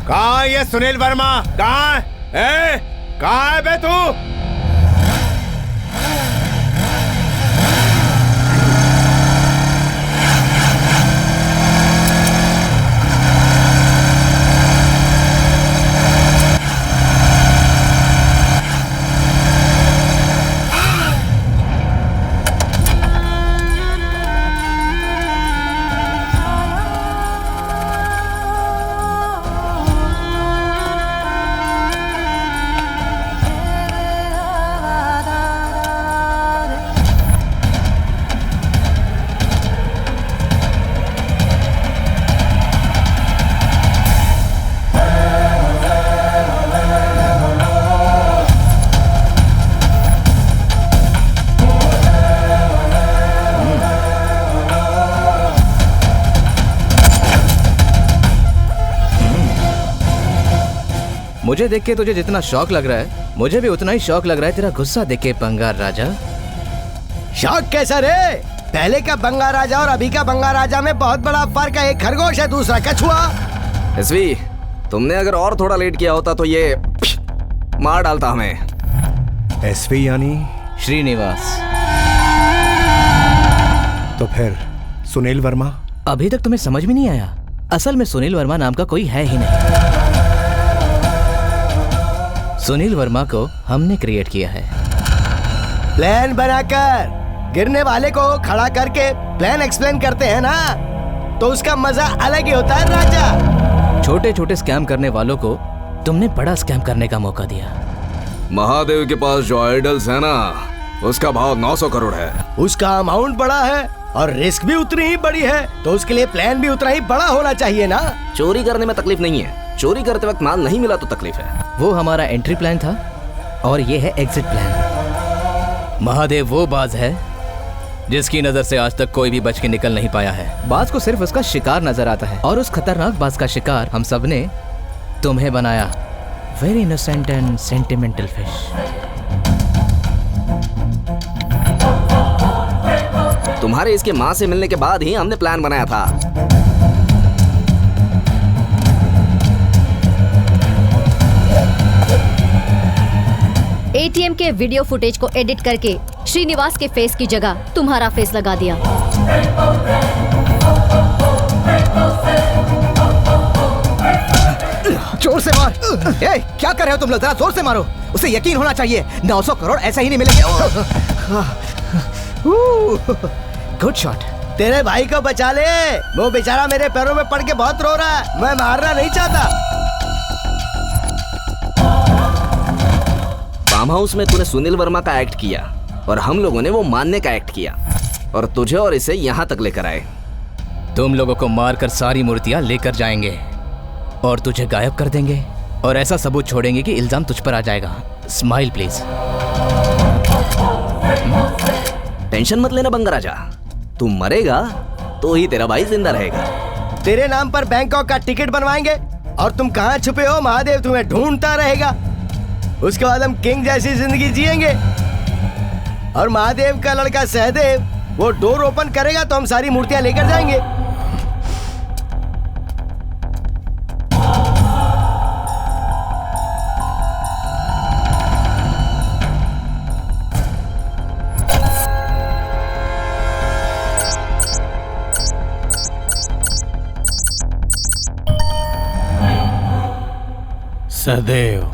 कहाँ ये सुनील वर्मा? कहाँ है? कहाँ है बे तू? मुझे देख के तुझे जितना शौक लग रहा है, मुझे भी उतना ही शौक लग रहा है तेरा गुस्सा देख के बंगार राजा। शौक कैसा रे? पहले का बंगार राजा और अभी का बंगार राजा में बहुत बड़ा फर्क है। एक खरगोश है, दूसरा कछुआ। एसवी, तुमने अगर और थोड़ा लेट किया होता तो ये मार डालता हमें। एसवी यानी श्रीनिवास। तो फिर सुनील वर्मा? अभी तक तुम्हें समझ में नहीं आया? असल में सुनील वर्मा नाम का कोई है ही नहीं। सुनील वर्मा को हमने क्रिएट किया है। प्लान बनाकर गिरने वाले को खड़ा करके प्लान एक्सप्लेन करते हैं ना, तो उसका मजा अलग ही होता है राजा। छोटे छोटे स्कैम करने वालों को तुमने बड़ा स्कैम करने का मौका दिया। महादेव के पास जो आइडल्स है ना, उसका भाव 900 करोड़ है। उसका अमाउंट बड़ा है और रिस्क भी उतनी ही बड़ी है, तो उसके लिए प्लान भी उतना ही बड़ा होना चाहिए ना। चोरी करने में तकलीफ नहीं है, चोरी करते वक्त माल नहीं मिला तो तकलीफ है। वो हमारा एंट्री प्लान था और ये है एग्जिट प्लान। महादेव वो बाज है जिसकी नजर से आज तक कोई भी बच के निकल नहीं पाया है। बाज को सिर्फ उसका शिकार नजर आता है और उस खतरनाक बाज का शिकार हम सब ने तुम्हें बनाया। Very innocent and sentimental fish. तुम्हारे इसके माँ से मिलने के बाद ही हमने प्लान बनाया था। एटीएम के वीडियो फुटेज को एडिट करके श्रीनिवास के फेस की जगह तुम्हारा फेस लगा दिया। जोर से मार। ए, क्या कर रहे हो तुम लोग? जरा जोर से मारो, उसे यकीन होना चाहिए 900 करोड़ ऐसा ही नहीं मिलेंगे। Good shot. तेरे भाई को बचा ले, वो बेचारा मेरे पैरों में पड़ के बहुत रो रहा है। मैं मारना नहीं चाहता। फार्म हाउस में तूने सुनील वर्मा का एक्ट किया और हम लोगों ने वो मानने का एक्ट किया और तुझे और इसे यहाँ तक लेकर आए। तुम लोगों को मारकर सारी मूर्तियां लेकर जाएंगे और तुझे गायब कर देंगे और ऐसा सबूत छोड़ेंगे कि इल्जाम तुझ पर आ जाएगा। Smile please. टेंशन मत लेना बंगाराजा, तू मरेगा तो ही तेरा भाई जिंदा रहेगा। तेरे नाम पर बैंकॉक का टिकट बनवाएंगे और तुम कहाँ छुपे हो, महादेव तुम्हें ढूंढता रहेगा। उसके बाद हम किंग जैसी जिंदगी जिएंगे। और महादेव का लड़का सहदेव वो डोर ओपन करेगा तो हम सारी मूर्तियां लेकर जाएंगे। सदैव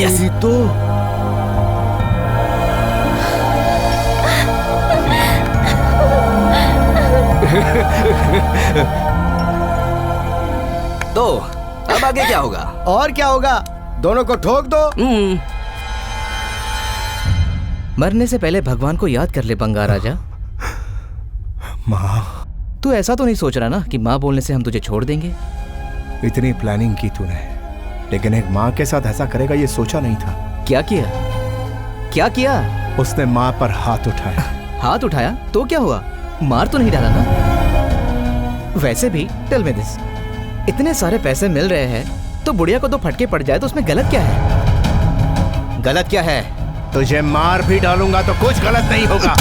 तेरी तो अब आगे क्या होगा? और क्या होगा, दोनों को ठोक दो। मरने से पहले भगवान को याद कर ले बंगार राजा। माँ, तू ऐसा तो नहीं सोच रहा ना कि माँ बोलने से हम तुझे छोड़ देंगे? इतनी प्लानिंग की तूने, लेकिन एक माँ के साथ ऐसा करेगा ये सोचा नहीं था। क्या किया? क्या किया? उसने माँ पर हाथ उठाया। हाथ उठाया तो क्या हुआ? मार तो नहीं डाला ना? वैसे भी टेल मी दिस, इतने सारे पैसे मिल रहे हैं तो बुढ़िया को दो फटके पड़ जाए तो उसमें गलत क्या है? गलत क्या है? तुझे मार भी डालूंगा तो कुछ गलत नहीं होगा।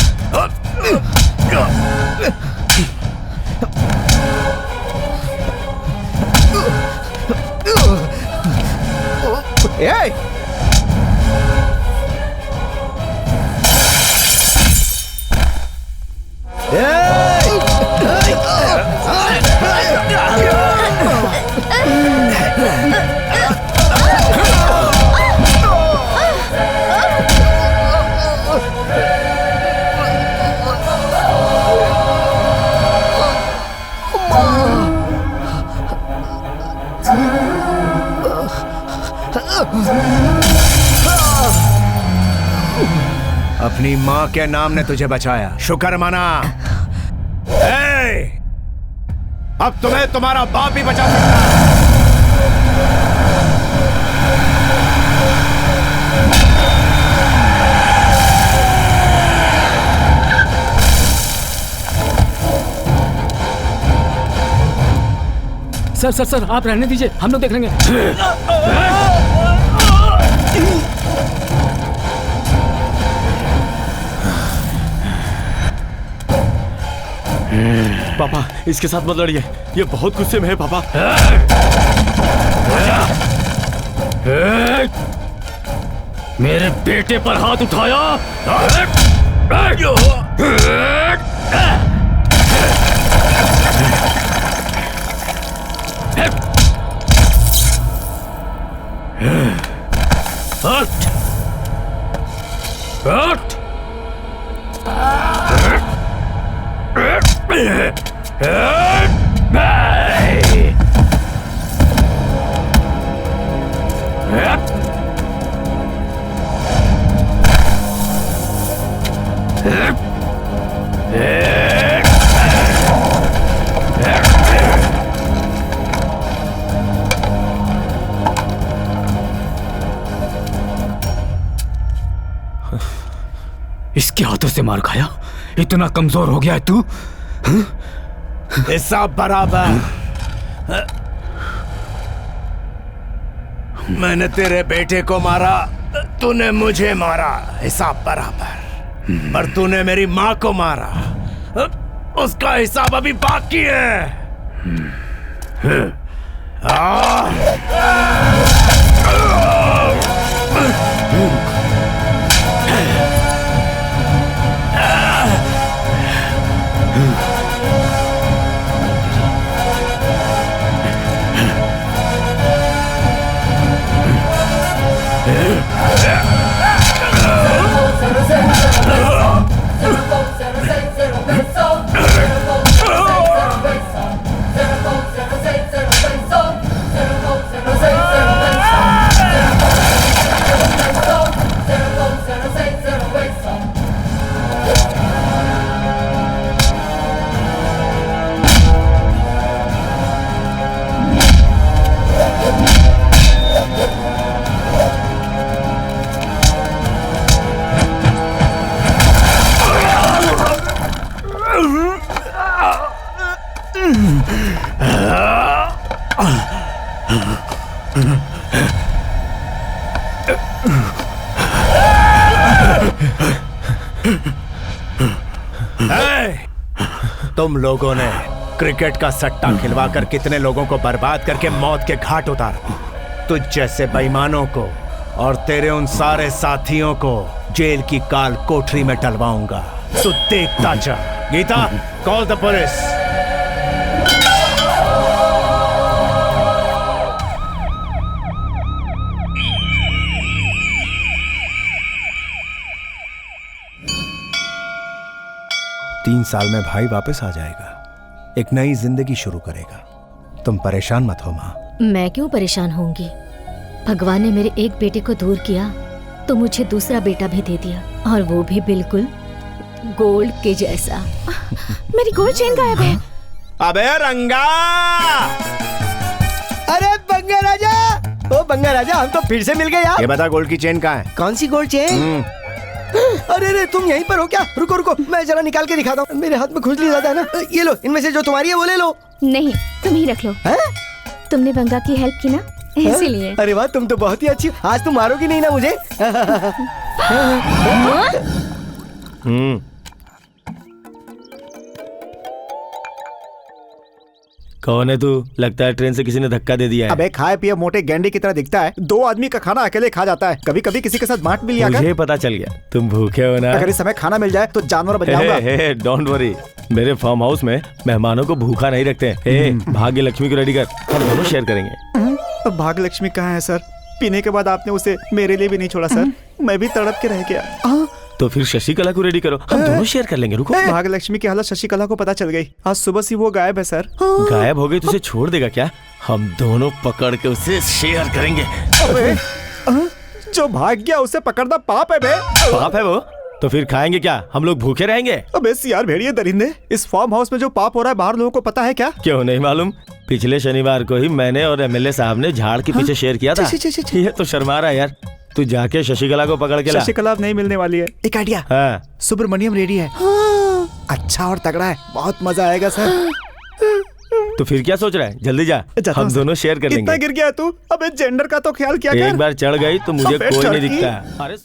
अपनी माँ के नाम ने तुझे बचाया, शुक्र माना। अब तुम्हें तुम्हारा बाप भी बचा सकता है। सर सर सर, आप रहने दीजिए, हम लोग देख लेंगे। पापा, इसके साथ मत लड़िए, ये बहुत गुस्से में है पापा। मेरे बेटे पर हाथ उठाया। इसके हाथों से मार खाया? इतना कमजोर हो गया है तू? हिसाब बराबर। मैंने तेरे बेटे को मारा, तूने मुझे मारा, हिसाब बराबर। पर तूने मेरी माँ को मारा, उसका हिसाब अभी बाकी है। तुम लोगों ने क्रिकेट का सट्टा खिलवाकर कितने लोगों को बर्बाद करके मौत के घाट उतारा। तुझ जैसे बेईमानों को और तेरे उन सारे साथियों को जेल की काल कोठरी में डलवाऊंगा। तू देखता जा। Geeta, call the police. तीन साल में भाई वापस आ जाएगा, एक नई जिंदगी शुरू करेगा। तुम परेशान मत हो माँ। मैं क्यों परेशान होंगी? भगवान ने मेरे एक बेटे को दूर किया तो मुझे दूसरा बेटा भी दे दिया, और वो भी बिल्कुल गोल्ड के जैसा। मेरी गोल्ड चेन गायब है। अबे रंगा! अरे बंगा राजा, ओ बंगा राजा, हम तो फिर से मिल गए यार। ये बता गोल्ड की चेन कहाँ है? कौन सी गोल्ड चेन? अरे तुम यहीं पर हो क्या? रुको रुको, मैं जरा निकाल के दिखाता हूँ। मेरे हाथ में खुजली ज्यादा है ना। ये लो, इनमें से जो तुम्हारी है वो ले लो। नहीं, तुम ही रख लो। तुमने बंगा की हेल्प की ना, इसीलिए। अरे वाह, तुम तो बहुत ही अच्छी हो। आज तुम मारोगी नहीं ना मुझे? कौन है तू? लगता है ट्रेन से किसी ने धक्का दे दिया है। अबे खाए पिए मोटे गैंडे की तरह दिखता है। 2 आदमी का खाना अकेले खा जाता है, कभी कभी किसी के साथ बांट भी लिया कर। मुझे पता चल गया तुम भूखे हो ना। अगर इस समय खाना मिल जाए तो जानवर बन जाऊंगा। डोंट वरी, मेरे फार्म हाउस में मेहमानों को भूखा नहीं रखते। भाग्य लक्ष्मी को रेडी कर, हम दोनों शेयर करेंगे। अब भाग्य लक्ष्मी कहाँ है सर? पीने के बाद आपने उसे मेरे लिए भी नहीं छोड़ा सर। मैं भी तड़प के रह गया। तो फिर शशिकला को रेडी करो, हम दोनों शेयर कर लेंगे। रुको, भाग्य लक्ष्मी की हालत शशिकला को पता चल गई। आज सुबह से वो गायब है सर। गायब हो गई तो उसे छोड़ देगा क्या? हम दोनों पकड़ के उसे शेयर करेंगे। अबे, जो भाग गया उसे पकड़ना पाप है बे। पाप है वो? तो फिर खाएंगे क्या? हम लोग भूखे रहेंगे? अबे यार भेड़िए दरिंदे, इस फार्म हाउस में जो पाप हो रहा है बाहर लोगों को पता है क्या? क्यों नहीं मालूम? पिछले शनिवार को ही मैंने और एमएलए साहब ने झाड़ के पीछे शेयर किया था। ये तो शर्मा रहा है यार। तू जाके शशिकला को पकड़ के ला। शशिकला नहीं मिलने वाली है। एक आइडिया। हाँ। सुब्रमण्यम रेडी है। अच्छा और तगड़ा है, बहुत मजा आएगा सर। तो फिर क्या सोच रहा है? जल्दी जा, हम दोनों शेयर कर लेंगे। इतना गिर गया तू? अबे जेंडर का तो ख्याल किया कर। एक बार चढ़ गई तो मुझे कोई नहीं दिखता। अरे